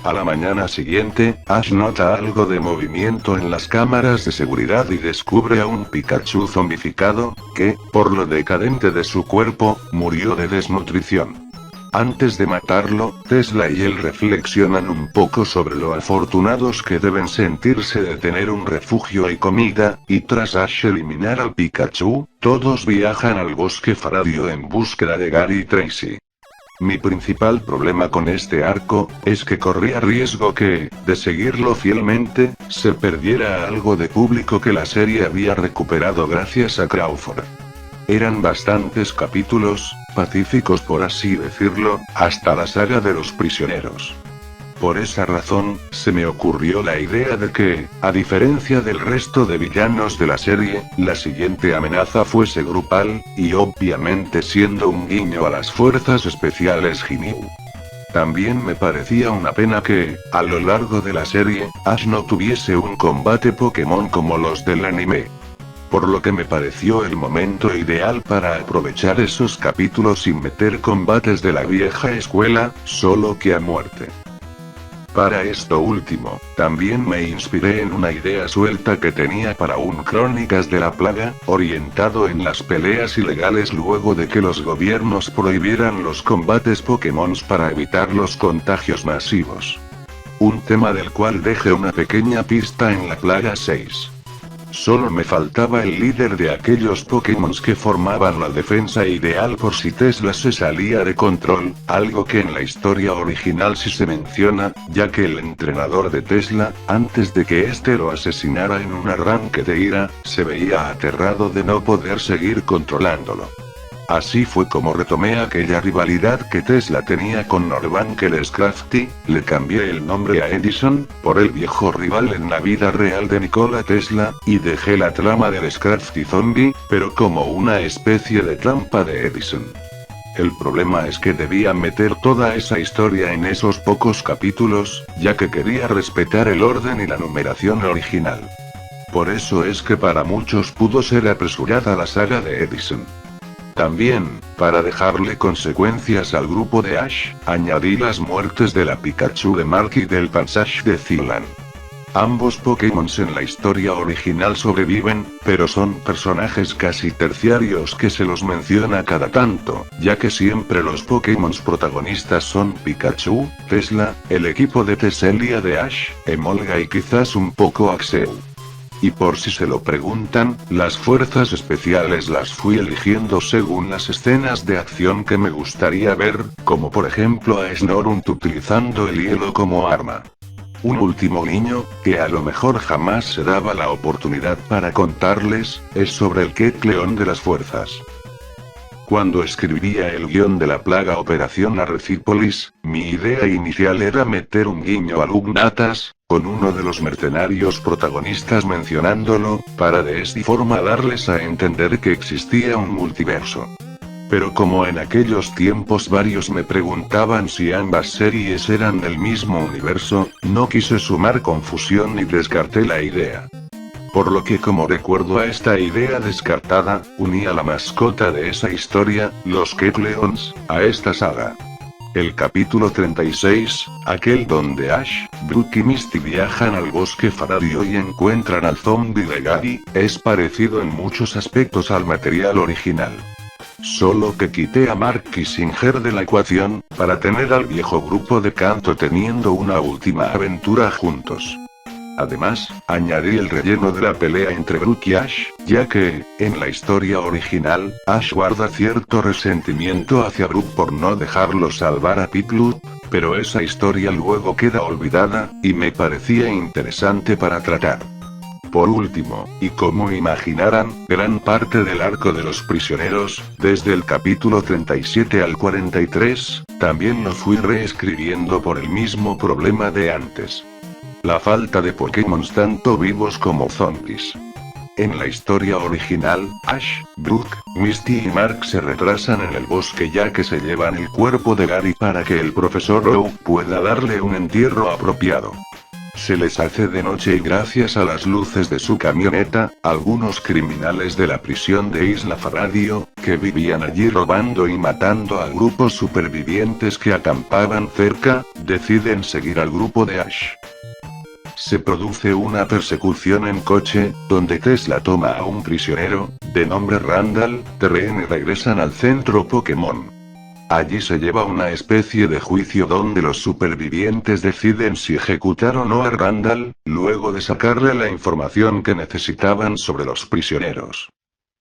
A la mañana siguiente, Ash nota algo de movimiento en las cámaras de seguridad y descubre a un Pikachu zombificado, que, por lo decadente de su cuerpo, murió de desnutrición. Antes de matarlo, Tesla y él reflexionan un poco sobre lo afortunados que deben sentirse de tener un refugio y comida, y tras Ash eliminar al Pikachu, todos viajan al bosque Faradio en búsqueda de Gary y Tracy. Mi principal problema con este arco, es que corría riesgo que, de seguirlo fielmente, se perdiera algo de público que la serie había recuperado gracias a Crawford. Eran bastantes capítulos, pacíficos por así decirlo, hasta la saga de los prisioneros. Por esa razón, se me ocurrió la idea de que, a diferencia del resto de villanos de la serie, la siguiente amenaza fuese grupal, y obviamente siendo un guiño a las fuerzas especiales Ginyu. También me parecía una pena que, a lo largo de la serie, Ash no tuviese un combate Pokémon como los del anime. Por lo que me pareció el momento ideal para aprovechar esos capítulos sin meter combates de la vieja escuela, solo que a muerte. Para esto último, también me inspiré en una idea suelta que tenía para un Crónicas de la Plaga, orientado en las peleas ilegales luego de que los gobiernos prohibieran los combates Pokémon para evitar los contagios masivos. Un tema del cual dejé una pequeña pista en la Plaga 6. Solo me faltaba el líder de aquellos Pokémon que formaban la defensa ideal por si Tesla se salía de control, algo que en la historia original sí se menciona, ya que el entrenador de Tesla, antes de que este lo asesinara en un arranque de ira, se veía aterrado de no poder seguir controlándolo. Así fue como retomé aquella rivalidad que Tesla tenía con Norbank el Scrafty, le cambié el nombre a Edison, por el viejo rival en la vida real de Nikola Tesla, y dejé la trama del Scrafty zombie, pero como una especie de trampa de Edison. El problema es que debía meter toda esa historia en esos pocos capítulos, ya que quería respetar el orden y la numeración original. Por eso es que para muchos pudo ser apresurada la saga de Edison. También, para dejarle consecuencias al grupo de Ash, añadí las muertes de la Pikachu de Mark y del Pansage de Zilan. Ambos Pokémon en la historia original sobreviven, pero son personajes casi terciarios que se los menciona cada tanto, ya que siempre los Pokémon protagonistas son Pikachu, Tesla, el equipo de Teselia de Ash, Emolga y quizás un poco Axew. y por si se lo preguntan, las fuerzas especiales las fui eligiendo según las escenas de acción que me gustaría ver, como por ejemplo a Snorunt utilizando el hielo como arma. Un último guiño, que a lo mejor jamás se daba la oportunidad para contarles, es sobre el Kecleon de las fuerzas. Cuando escribía el guión de la plaga Operación Arrecípolis, mi idea inicial era meter un guiño a Lugnatas, con uno de los mercenarios protagonistas mencionándolo, para de esta forma darles a entender que existía un multiverso. Pero como en aquellos tiempos varios me preguntaban si ambas series eran del mismo universo, no quise sumar confusión y descarté la idea. Por lo que como recuerdo a esta idea descartada, uní a la mascota de esa historia, los Kecleons, a esta saga. El capítulo 36, aquel donde Ash, Brook y Misty viajan al bosque Faradio y encuentran al zombie de Gary, es parecido en muchos aspectos al material original. Solo que quité a Mark Kissinger de la ecuación, para tener al viejo grupo de Kanto teniendo una última aventura juntos. Además, añadí el relleno de la pelea entre Brook y Ash, ya que, en la historia original, Ash guarda cierto resentimiento hacia Brook por no dejarlo salvar a Piglet, pero esa historia luego queda olvidada, y me parecía interesante para tratar. Por último, y como imaginarán, gran parte del arco de los prisioneros, desde el capítulo 37 al 43, también lo fui reescribiendo por el mismo problema de antes. La falta de Pokémon tanto vivos como zombies. En la historia original, Ash, Brook, Misty y Mark se retrasan en el bosque ya que se llevan el cuerpo de Gary para que el profesor Oak pueda darle un entierro apropiado. Se les hace de noche y gracias a las luces de su camioneta, algunos criminales de la prisión de Isla Faradio, que vivían allí robando y matando a grupos supervivientes que acampaban cerca, deciden seguir al grupo de Ash. Se produce una persecución en coche, donde Tesla toma a un prisionero, de nombre Randall, de rehén y regresan al centro Pokémon. Allí se lleva una especie de juicio donde los supervivientes deciden si ejecutar o no a Randall, luego de sacarle la información que necesitaban sobre los prisioneros.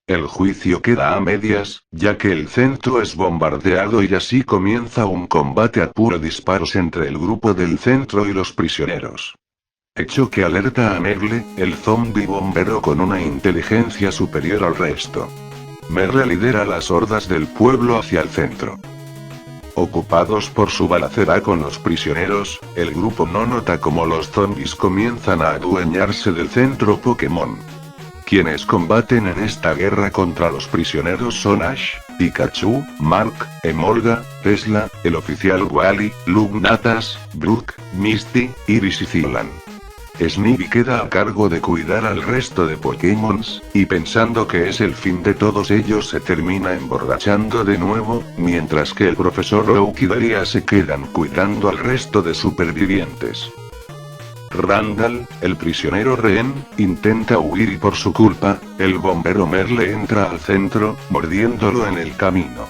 El juicio queda a medias, ya que el centro es bombardeado y así comienza un combate a puro disparos entre el grupo del centro y los prisioneros. Hecho que alerta a Merle, el zombie bombero con una inteligencia superior al resto. Merle lidera las hordas del pueblo hacia el centro. Ocupados por su balacera con los prisioneros, el grupo no nota cómo los zombies comienzan a adueñarse del centro Pokémon. Quienes combaten en esta guerra contra los prisioneros son Ash, Pikachu, Mark, Emolga, Tesla, el oficial Wally, Lugnatas, Brook, Misty, Iris y Zylan. Snivy queda a cargo de cuidar al resto de Pokémons, y pensando que es el fin de todos ellos se termina emborrachando de nuevo, mientras que el profesor Oak y Delia se quedan cuidando al resto de supervivientes. Randall, el prisionero rehén, intenta huir y por su culpa, el bombero Merle entra al centro, mordiéndolo en el camino.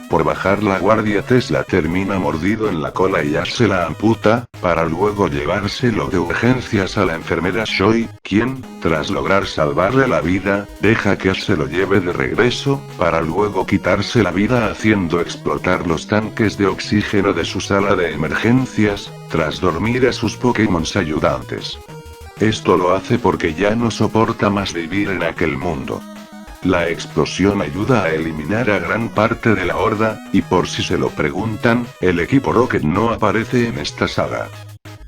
Por bajar la guardia Tesla termina mordido en la cola y Ash se la amputa, para luego llevárselo de urgencias a la enfermera Choi, quien, tras lograr salvarle la vida, deja que Ash se lo lleve de regreso, para luego quitarse la vida haciendo explotar los tanques de oxígeno de su sala de emergencias, tras dormir a sus Pokémon ayudantes. Esto lo hace porque ya no soporta más vivir en aquel mundo. La explosión ayuda a eliminar a gran parte de la horda, y por si se lo preguntan, el equipo Rocket no aparece en esta saga.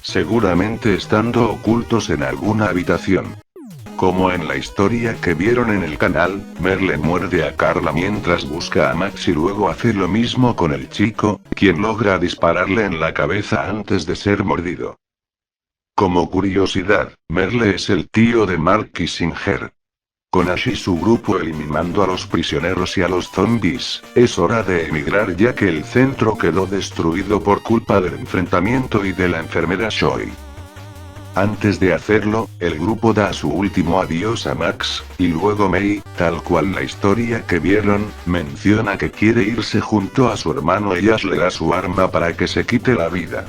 Seguramente estando ocultos en alguna habitación. Como en la historia que vieron en el canal, Merle muerde a Carla mientras busca a Max y luego hace lo mismo con el chico, quien logra dispararle en la cabeza antes de ser mordido. Como curiosidad, Merle es el tío de Mark Kissinger. Con Ash y su grupo eliminando a los prisioneros y a los zombies, es hora de emigrar ya que el centro quedó destruido por culpa del enfrentamiento y de la enfermera Choi. Antes de hacerlo, el grupo da su último adiós a Max, y luego Mei, tal cual la historia que vieron, menciona que quiere irse junto a su hermano y Ash le da su arma para que se quite la vida.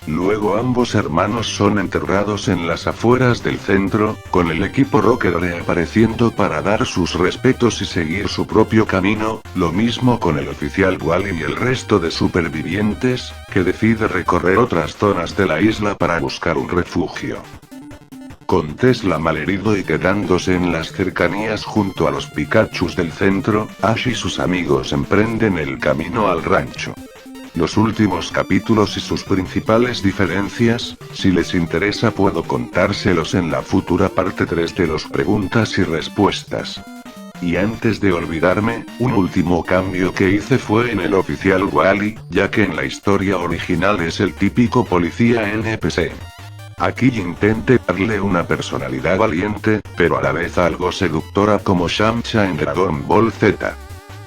Luego ambos hermanos son enterrados en las afueras del centro, con el equipo Rocket reapareciendo para dar sus respetos y seguir su propio camino, lo mismo con el oficial Wally y el resto de supervivientes, que decide recorrer otras zonas de la isla para buscar un refugio. Con Tesla malherido y quedándose en las cercanías junto a los Pikachus del centro, Ash y sus amigos emprenden el camino al rancho. Los últimos capítulos y sus principales diferencias, si les interesa puedo contárselos en la futura parte 3 de los preguntas y respuestas. Y antes de olvidarme, un último cambio que hice fue en el oficial Wally, ya que en la historia original es el típico policía NPC. Aquí intenté darle una personalidad valiente, pero a la vez algo seductora como Shamcha en Dragon Ball Z.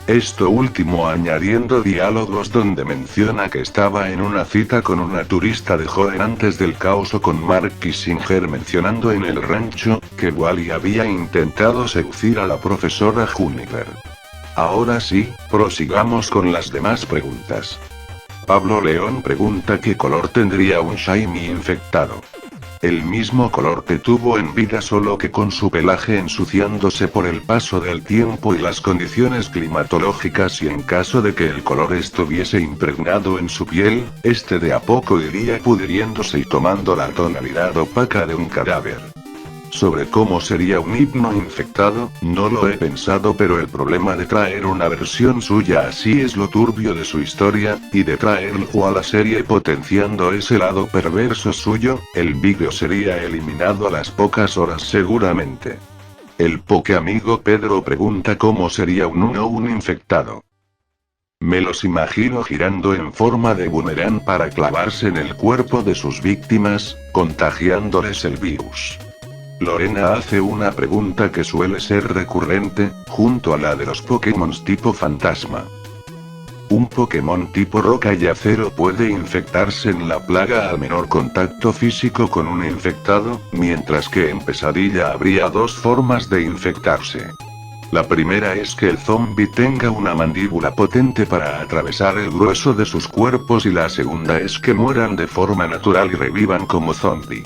Esto último añadiendo diálogos donde menciona que estaba en una cita con una turista de Joen antes del caos o con Mark Kissinger mencionando en el rancho, que Wally había intentado seducir a la profesora Juniper. Ahora sí, prosigamos con las demás preguntas. Pablo León pregunta qué color tendría un Shiny infectado. El mismo color que tuvo en vida, solo que con su pelaje ensuciándose por el paso del tiempo y las condiciones climatológicas, y en caso de que el color estuviese impregnado en su piel, este de a poco iría pudriéndose y tomando la tonalidad opaca de un cadáver. Sobre cómo sería un hipno infectado, no lo he pensado, pero el problema de traer una versión suya así es lo turbio de su historia, y de traerlo a la serie potenciando ese lado perverso suyo, el vídeo sería eliminado a las pocas horas seguramente. El pokeamigo Pedro pregunta cómo sería un infectado. Me los imagino girando en forma de boomerang para clavarse en el cuerpo de sus víctimas, contagiándoles el virus. Lorena hace una pregunta que suele ser recurrente, junto a la de los Pokémon tipo fantasma. ¿Un Pokémon tipo roca y acero puede infectarse en la plaga al menor contacto físico con un infectado, mientras que en Pesadilla habría dos formas de infectarse? La primera es que el zombie tenga una mandíbula potente para atravesar el grueso de sus cuerpos, y la segunda es que mueran de forma natural y revivan como zombie.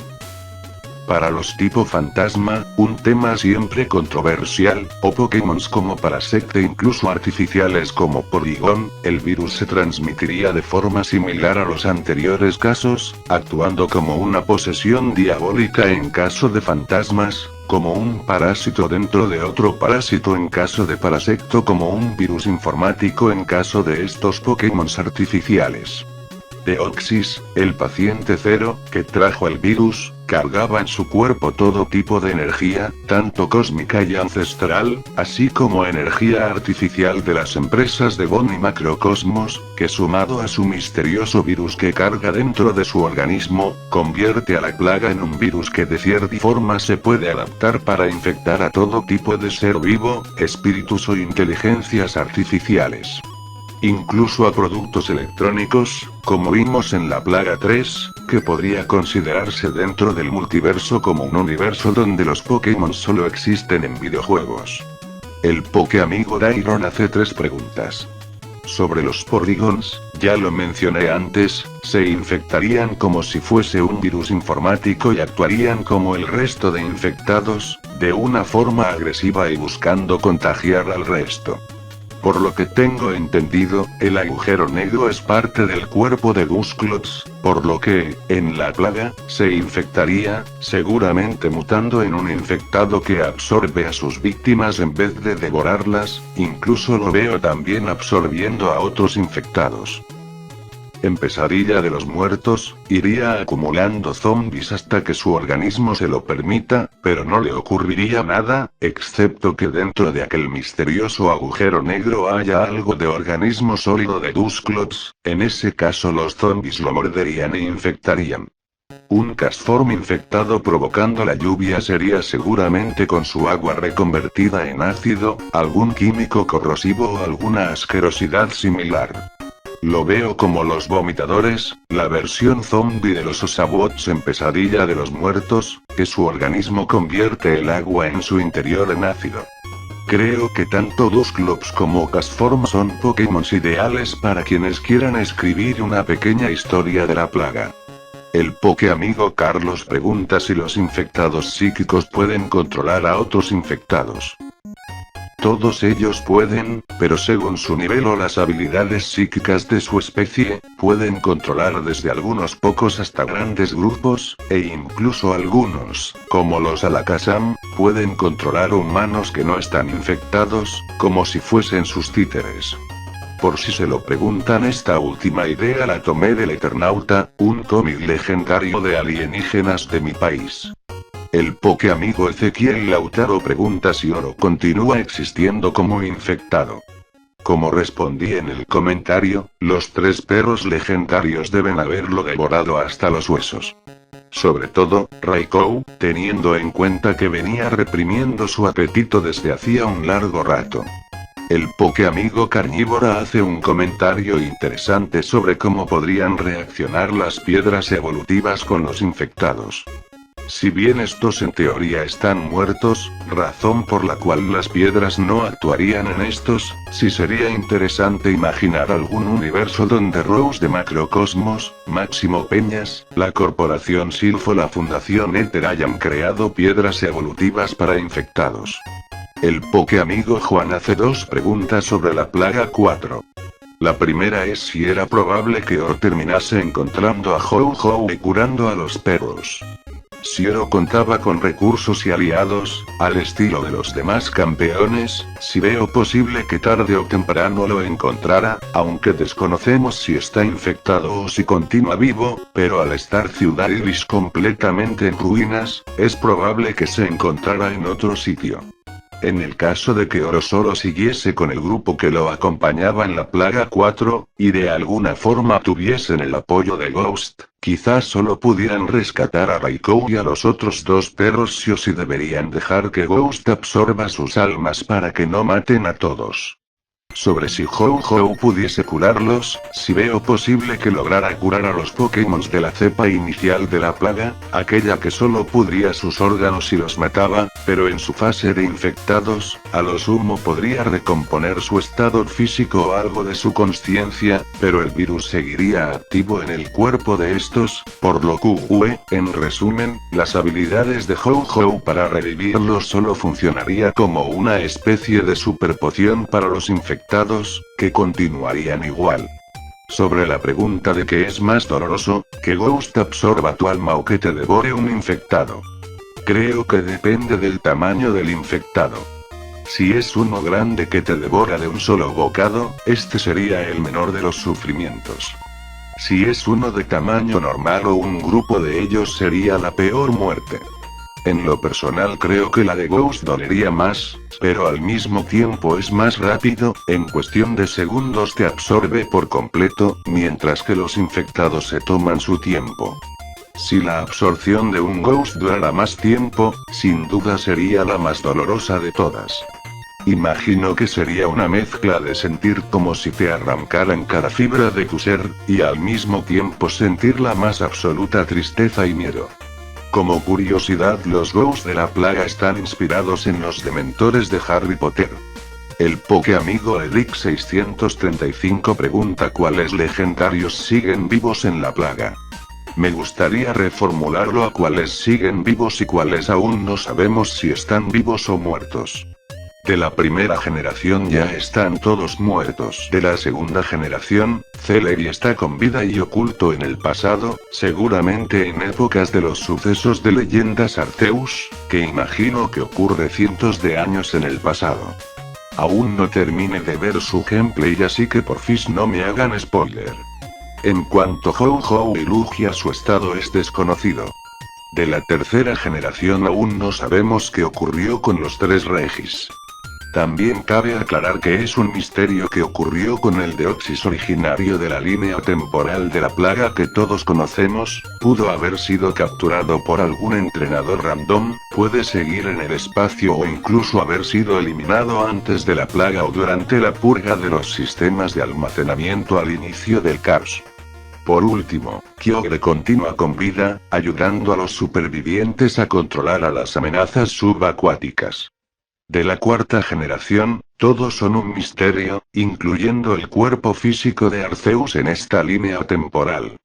Para los tipo fantasma, un tema siempre controversial, o Pokémons como Parasect e incluso artificiales como Porygon, el virus se transmitiría de forma similar a los anteriores casos, actuando como una posesión diabólica en caso de fantasmas, como un parásito dentro de otro parásito en caso de Parasect, o como un virus informático en caso de estos Pokémons artificiales. Deoxys, el paciente cero, que trajo el virus, cargaba en su cuerpo todo tipo de energía, tanto cósmica y ancestral, así como energía artificial de las empresas de Bon y Macrocosmos, que sumado a su misterioso virus que carga dentro de su organismo, convierte a la plaga en un virus que de cierta forma se puede adaptar para infectar a todo tipo de ser vivo, espíritus o inteligencias artificiales. Incluso a productos electrónicos, como vimos en la Plaga 3, que podría considerarse dentro del multiverso como un universo donde los Pokémon solo existen en videojuegos. El Pokeamigo Dairon hace 3 preguntas. Sobre los Porygons, ya lo mencioné antes, se infectarían como si fuese un virus informático y actuarían como el resto de infectados, de una forma agresiva y buscando contagiar al resto. Por lo que tengo entendido, el agujero negro es parte del cuerpo de Dusclops, por lo que, en la plaga, se infectaría, seguramente mutando en un infectado que absorbe a sus víctimas en vez de devorarlas, incluso lo veo también absorbiendo a otros infectados. En Pesadilla de los Muertos, iría acumulando zombies hasta que su organismo se lo permita, pero no le ocurriría nada, excepto que dentro de aquel misterioso agujero negro haya algo de organismo sólido de Dusclops, en ese caso los zombies lo morderían e infectarían. Un Castform infectado provocando la lluvia sería seguramente con su agua reconvertida en ácido, algún químico corrosivo o alguna asquerosidad similar. Lo veo como los vomitadores, la versión zombie de los Osabots en Pesadilla de los Muertos, que su organismo convierte el agua en su interior en ácido. Creo que tanto Dusclops como Castform son Pokémon ideales para quienes quieran escribir una pequeña historia de la plaga. El Pokéamigo Carlos pregunta si los infectados psíquicos pueden controlar a otros infectados. Todos ellos pueden, pero según su nivel o las habilidades psíquicas de su especie, pueden controlar desde algunos pocos hasta grandes grupos, e incluso algunos, como los Alakazam, pueden controlar humanos que no están infectados, como si fuesen sus títeres. Por si se lo preguntan, esta última idea la tomé del Eternauta, un cómic legendario de alienígenas de mi país. El Pokéamigo Ezequiel Lautaro pregunta si Oro continúa existiendo como infectado. Como respondí en el comentario, los 3 perros legendarios deben haberlo devorado hasta los huesos. Sobre todo, Raikou, teniendo en cuenta que venía reprimiendo su apetito desde hacía un largo rato. El Pokéamigo Carnívora hace un comentario interesante sobre cómo podrían reaccionar las piedras evolutivas con los infectados. Si bien estos en teoría están muertos, razón por la cual las piedras no actuarían en estos, sí sería interesante imaginar algún universo donde Rose de Macrocosmos, Máximo Peñas, la Corporación Silph o la Fundación Éter hayan creado piedras evolutivas para infectados. El Pokéamigo Juan hace 2 preguntas sobre la plaga 4. La primera es si era probable que Oro terminase encontrando a Ho-Oh y curando a los perros. Si Oro contaba con recursos y aliados, al estilo de los demás campeones, si veo posible que tarde o temprano lo encontrara, aunque desconocemos si está infectado o si continúa vivo, pero al estar Ciudad Iris completamente en ruinas, es probable que se encontrara en otro sitio. En el caso de que Oro solo siguiese con el grupo que lo acompañaba en la plaga 4, y de alguna forma tuviesen el apoyo de Ghost, quizás solo pudieran rescatar a Raikou y a los otros 2 perros sí o sí deberían dejar que Ghost absorba sus almas para que no maten a todos. Sobre si Ho-Oh pudiese curarlos, si veo posible que lograra curar a los Pokémon de la cepa inicial de la plaga, aquella que solo pudría sus órganos y los mataba, pero en su fase de infectados, a lo sumo podría recomponer su estado físico o algo de su consciencia, pero el virus seguiría activo en el cuerpo de estos, por lo que, en resumen, las habilidades de Ho-Oh para revivirlos solo funcionaría como una especie de superpoción para los infectados, que continuarían igual. Sobre la pregunta de qué es más doloroso, que Ghost absorba tu alma o que te devore un infectado. Creo que depende del tamaño del infectado. Si es uno grande que te devora de un solo bocado, este sería el menor de los sufrimientos. Si es uno de tamaño normal o un grupo de ellos sería la peor muerte. En lo personal creo que la de Ghost dolería más, pero al mismo tiempo es más rápido, en cuestión de segundos te absorbe por completo, mientras que los infectados se toman su tiempo. Si la absorción de un Ghost durara más tiempo, sin duda sería la más dolorosa de todas. Imagino que sería una mezcla de sentir como si te arrancaran cada fibra de tu ser, y al mismo tiempo sentir la más absoluta tristeza y miedo. Como curiosidad, los Ghosts de la plaga están inspirados en los dementores de Harry Potter. El Pokéamigo Eric 635 pregunta cuáles legendarios siguen vivos en la plaga. Me gustaría reformularlo a cuáles siguen vivos y cuáles aún no sabemos si están vivos o muertos. De la primera generación ya están todos muertos. De la segunda generación, Celebi está con vida y oculto en el pasado, seguramente en épocas de los sucesos de leyendas Arceus, que imagino que ocurre cientos de años en el pasado. Aún no termine de ver su gameplay, así que porfis no me hagan spoiler. En cuanto a Ho-Oh y Lugia, su estado es desconocido. De la tercera generación aún no sabemos qué ocurrió con los 3 Regis. También cabe aclarar que es un misterio qué ocurrió con el Deoxys originario de la línea temporal de la plaga que todos conocemos, pudo haber sido capturado por algún entrenador random, puede seguir en el espacio o incluso haber sido eliminado antes de la plaga o durante la purga de los sistemas de almacenamiento al inicio del caos. Por último, Kyogre continúa con vida, ayudando a los supervivientes a controlar a las amenazas subacuáticas. De la cuarta generación, todos son un misterio, incluyendo el cuerpo físico de Arceus en esta línea temporal.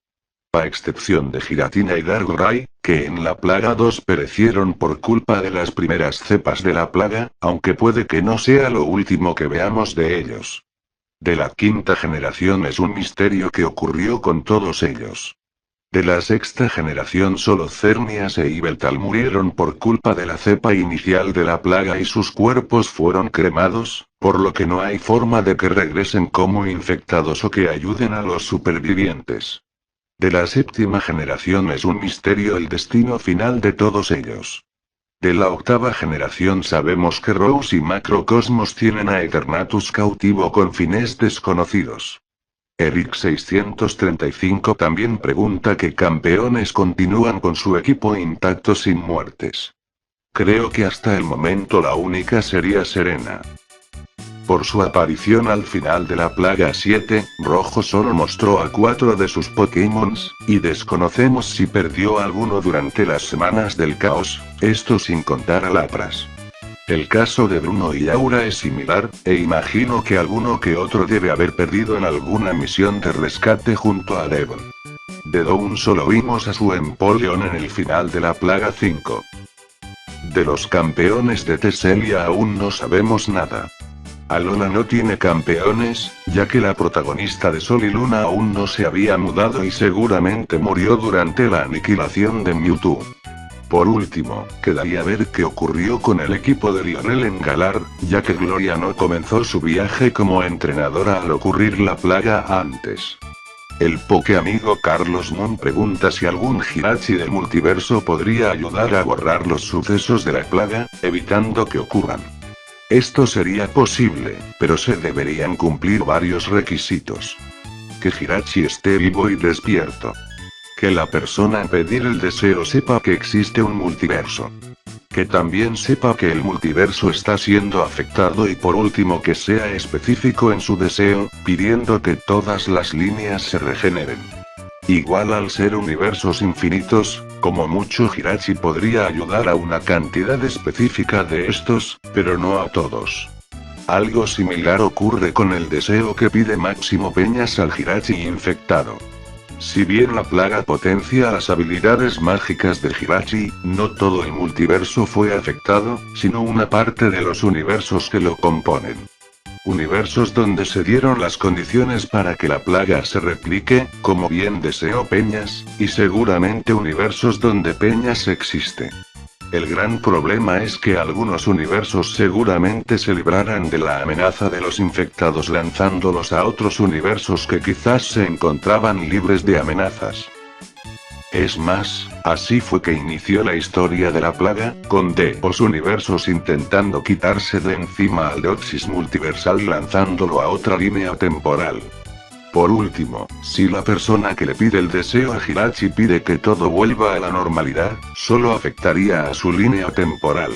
cepa a excepción de Giratina y Darkrai, que en la plaga 2 perecieron por culpa de las primeras cepas de la plaga, aunque puede que no sea lo último que veamos de ellos. De la quinta generación es un misterio qué ocurrió con todos ellos. De la sexta generación solo Cernias e Yveltal murieron por culpa de la cepa inicial de la plaga y sus cuerpos fueron cremados, por lo que no hay forma de que regresen como infectados o que ayuden a los supervivientes. De la séptima generación es un misterio el destino final de todos ellos. De la octava generación sabemos que Rose y Macrocosmos tienen a Eternatus cautivo con fines desconocidos. Eric 635 también pregunta qué campeones continúan con su equipo intacto sin muertes. Creo que hasta el momento la única sería Serena. Por su aparición al final de la plaga 7, Rojo solo mostró a 4 de sus Pokémons, y desconocemos si perdió alguno durante las semanas del caos, esto sin contar a Lapras. El caso de Bruno y Aura es similar, e imagino que alguno que otro debe haber perdido en alguna misión de rescate junto a Devon. De Dawn solo vimos a su Empoleon en el final de la plaga 5. De los campeones de Teselia aún no sabemos nada. Alona no tiene campeones, ya que la protagonista de Sol y Luna aún no se había mudado y seguramente murió durante la aniquilación de Mewtwo. Por último, quedaría ver qué ocurrió con el equipo de Lionel en Galar, ya que Gloria no comenzó su viaje como entrenadora al ocurrir la plaga antes. El Pokéamigo Carlos Mon pregunta si algún Jirachi del multiverso podría ayudar a borrar los sucesos de la plaga, evitando que ocurran. Esto sería posible, pero se deberían cumplir varios requisitos. Que Jirachi esté vivo y despierto. Que la persona a pedir el deseo sepa que existe un multiverso. Que también sepa que el multiverso está siendo afectado y por último que sea específico en su deseo, pidiendo que todas las líneas se regeneren. Igual al ser universos infinitos, como mucho Jirachi podría ayudar a una cantidad específica de estos, pero no a todos. Algo similar ocurre con el deseo que pide Máximo Peñas al Jirachi infectado. Si bien la plaga potencia las habilidades mágicas de Jirachi, no todo el multiverso fue afectado, sino una parte de los universos que lo componen. Universos donde se dieron las condiciones para que la plaga se replique, como bien deseó Peñas, y seguramente universos donde Peñas existe. El gran problema es que algunos universos seguramente se librarán de la amenaza de los infectados lanzándolos a otros universos que quizás se encontraban libres de amenazas. Es más, así fue que inició la historia de la plaga, con los universos intentando quitarse de encima al Deoxys multiversal lanzándolo a otra línea temporal. Por último, si la persona que le pide el deseo a Jirachi pide que todo vuelva a la normalidad, solo afectaría a su línea temporal.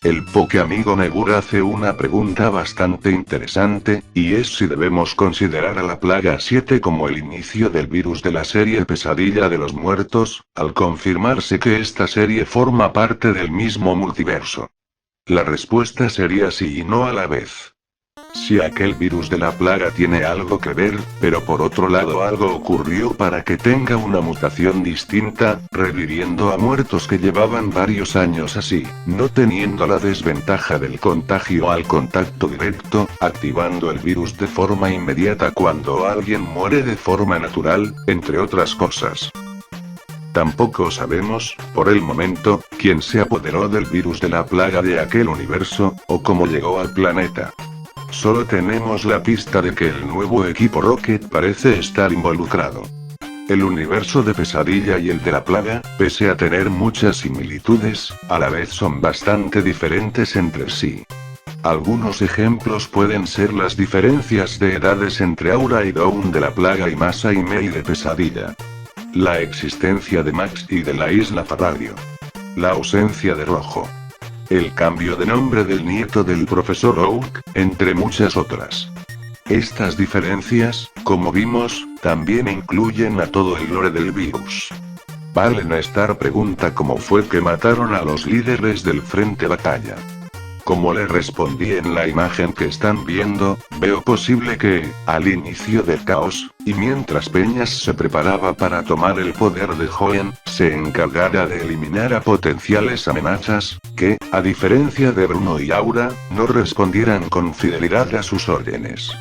El Pokéamigo Megura hace una pregunta bastante interesante, y es si debemos considerar a la plaga 7 como el inicio del virus de la serie Pesadilla de los Muertos, al confirmarse que esta serie forma parte del mismo multiverso. La respuesta sería sí y no a la vez. Si aquel virus de la plaga tiene algo que ver, pero por otro lado algo ocurrió para que tenga una mutación distinta, reviviendo a muertos que llevaban varios años así, no teniendo la desventaja del contagio al contacto directo, activando el virus de forma inmediata cuando alguien muere de forma natural, entre otras cosas. Tampoco sabemos, por el momento, quién se apoderó del virus de la plaga de aquel universo, o cómo llegó al planeta. Solo tenemos la pista de que el nuevo equipo Rocket parece estar involucrado. El universo de Pesadilla y el de la plaga, pese a tener muchas similitudes, a la vez son bastante diferentes entre sí. Algunos ejemplos pueden ser las diferencias de edades entre Aura y Dawn de la plaga y Masa y Mei de Pesadilla. La existencia de Max y de la isla Faradio. La ausencia de Rojo. El cambio de nombre del nieto del profesor Oak, entre muchas otras. Estas diferencias, como vimos, también incluyen a todo el lore del virus. Valen Star pregunta cómo fue que mataron a los líderes del frente batalla. Como le respondí en la imagen que están viendo, veo posible que, al inicio del caos, y mientras Peñas se preparaba para tomar el poder de Hoenn, se encargara de eliminar a potenciales amenazas, que, a diferencia de Bruno y Aura, no respondieran con fidelidad a sus órdenes.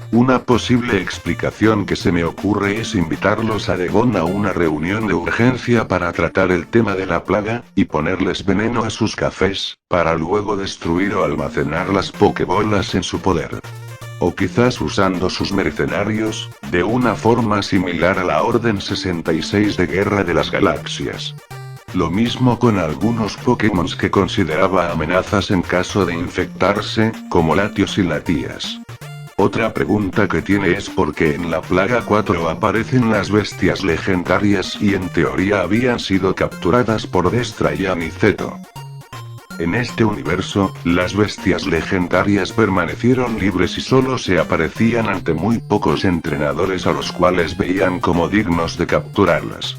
Una posible explicación que se me ocurre es invitarlos a Devon a una reunión de urgencia para tratar el tema de la plaga, y ponerles veneno a sus cafés, para luego destruir o almacenar las pokebolas en su poder. O quizás usando sus mercenarios, de una forma similar a la Orden 66 de Guerra de las Galaxias. Lo mismo con algunos Pokémon que consideraba amenazas en caso de infectarse, como Latios y Latias. Otra pregunta que tiene es por qué en la Plaga 4 aparecen las bestias legendarias y en teoría habían sido capturadas por Destra y Aniceto. En este universo, las bestias legendarias permanecieron libres y solo se aparecían ante muy pocos entrenadores a los cuales veían como dignos de capturarlas.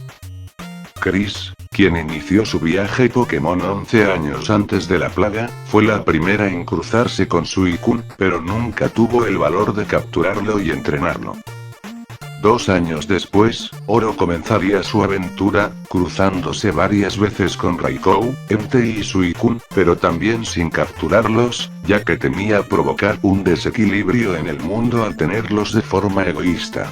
Chris, quien inició su viaje Pokémon 11 años antes de la plaga, fue la primera en cruzarse con Suicune, pero nunca tuvo el valor de capturarlo y entrenarlo. 2 años después, Oro comenzaría su aventura, cruzándose varias veces con Raikou, Entei y Suicune, pero también sin capturarlos, ya que temía provocar un desequilibrio en el mundo al tenerlos de forma egoísta.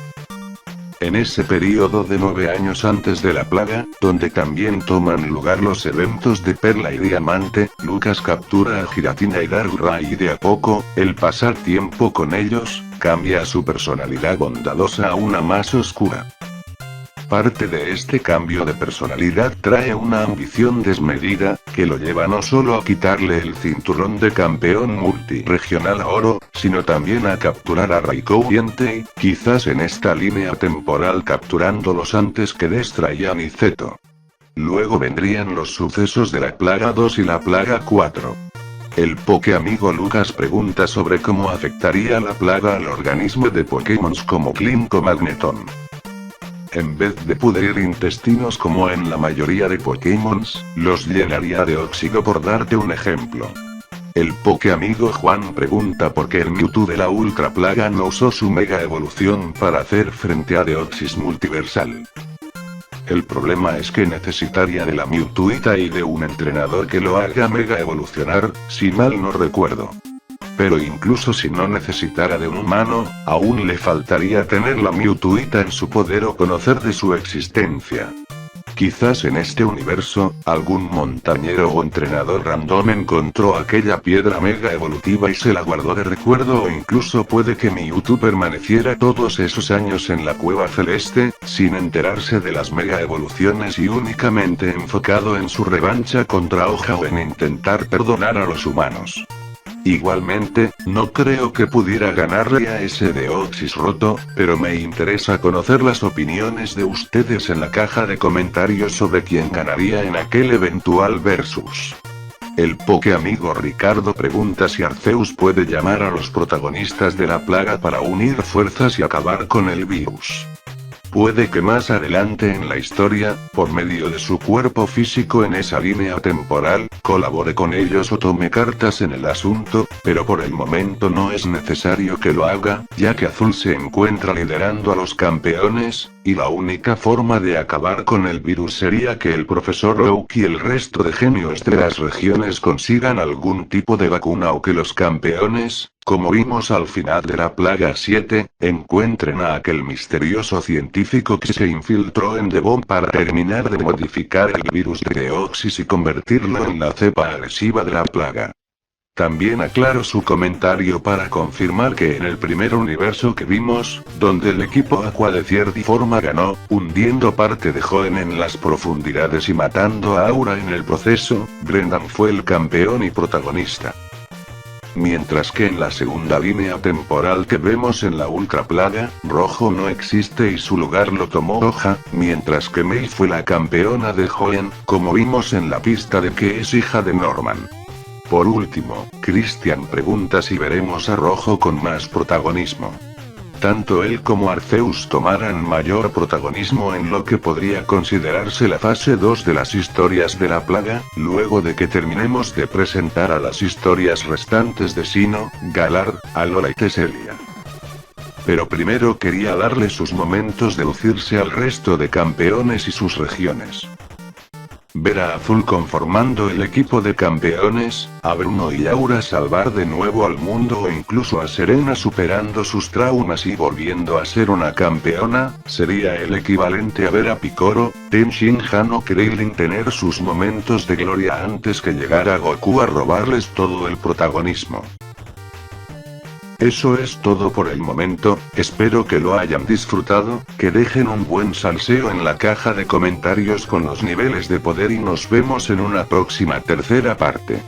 En ese periodo de 9 años antes de la plaga, donde también toman lugar los eventos de Perla y Diamante, Lucas captura a Giratina y Darkrai y de a poco, el pasar tiempo con ellos, cambia su personalidad bondadosa a una más oscura. Parte de este cambio de personalidad trae una ambición desmedida, que lo lleva no solo a quitarle el cinturón de campeón multiregional a Oro, sino también a capturar a Raikou y Entei, quizás en esta línea temporal capturándolos antes que Destra y Aniceto. Luego vendrían los sucesos de la Plaga 2 y la Plaga 4. El Pokéamigo Lucas pregunta sobre cómo afectaría la plaga al organismo de Pokémon como Clinco Magneton. En vez de pudrir intestinos como en la mayoría de Pokémon, los llenaría de óxido por darte un ejemplo. El Pokéamigo Juan pregunta por qué el Mewtwo de la Ultra Plaga no usó su Mega Evolución para hacer frente a Deoxys Multiversal. El problema es que necesitaría de la Mewtwoita y de un entrenador que lo haga Mega Evolucionar, si mal no recuerdo. Pero incluso si no necesitara de un humano, aún le faltaría tener la Mewtwoita en su poder o conocer de su existencia. Quizás en este universo, algún montañero o entrenador random encontró aquella piedra mega evolutiva y se la guardó de recuerdo, o incluso puede que Mewtwo permaneciera todos esos años en la cueva celeste, sin enterarse de las mega evoluciones y únicamente enfocado en su revancha contra Hoja o en intentar perdonar a los humanos. Igualmente, no creo que pudiera ganarle a ese Deoxys roto, pero me interesa conocer las opiniones de ustedes en la caja de comentarios sobre quién ganaría en aquel eventual versus. El Pokéamigo Ricardo pregunta si Arceus puede llamar a los protagonistas de la plaga para unir fuerzas y acabar con el virus. Puede que más adelante en la historia, por medio de su cuerpo físico en esa línea temporal, colabore con ellos o tome cartas en el asunto, pero por el momento no es necesario que lo haga, ya que Azul se encuentra liderando a los campeones, y la única forma de acabar con el virus sería que el profesor Oak y el resto de genios de las regiones consigan algún tipo de vacuna o que los campeones, como vimos al final de la plaga 7, encuentren a aquel misterioso científico que se infiltró en Devon para terminar de modificar el virus de Deoxys y convertirlo en la cepa agresiva de la plaga. También aclaro su comentario para confirmar que en el primer universo que vimos, donde el equipo Aqua de cierta forma ganó, hundiendo parte de Hoenn en las profundidades y matando a Aura en el proceso, Brendan fue el campeón y protagonista. Mientras que en la segunda línea temporal que vemos en la Ultra Plaga, Rojo no existe y su lugar lo tomó Hoja, mientras que Mei fue la campeona de Hoenn, como vimos en la pista de que es hija de Norman. Por último, Christian pregunta si veremos a Rojo con más protagonismo. tanto él como Arceus tomaran mayor protagonismo en lo que podría considerarse la fase 2 de las historias de la plaga, luego de que terminemos de presentar a las historias restantes de Sinnoh, Galar, Alola y Tesselia. Pero primero quería darle sus momentos de lucirse al resto de campeones y sus regiones. Ver a Azul conformando el equipo de campeones, a Bruno y Aura salvar de nuevo al mundo o incluso a Serena superando sus traumas y volviendo a ser una campeona, sería el equivalente a ver a Picoro, Ten Shinhan o Krillin tener sus momentos de gloria antes que llegara Goku a robarles todo el protagonismo. Eso es todo por el momento, espero que lo hayan disfrutado, que dejen un buen salseo en la caja de comentarios con los niveles de poder y nos vemos en una próxima tercera parte.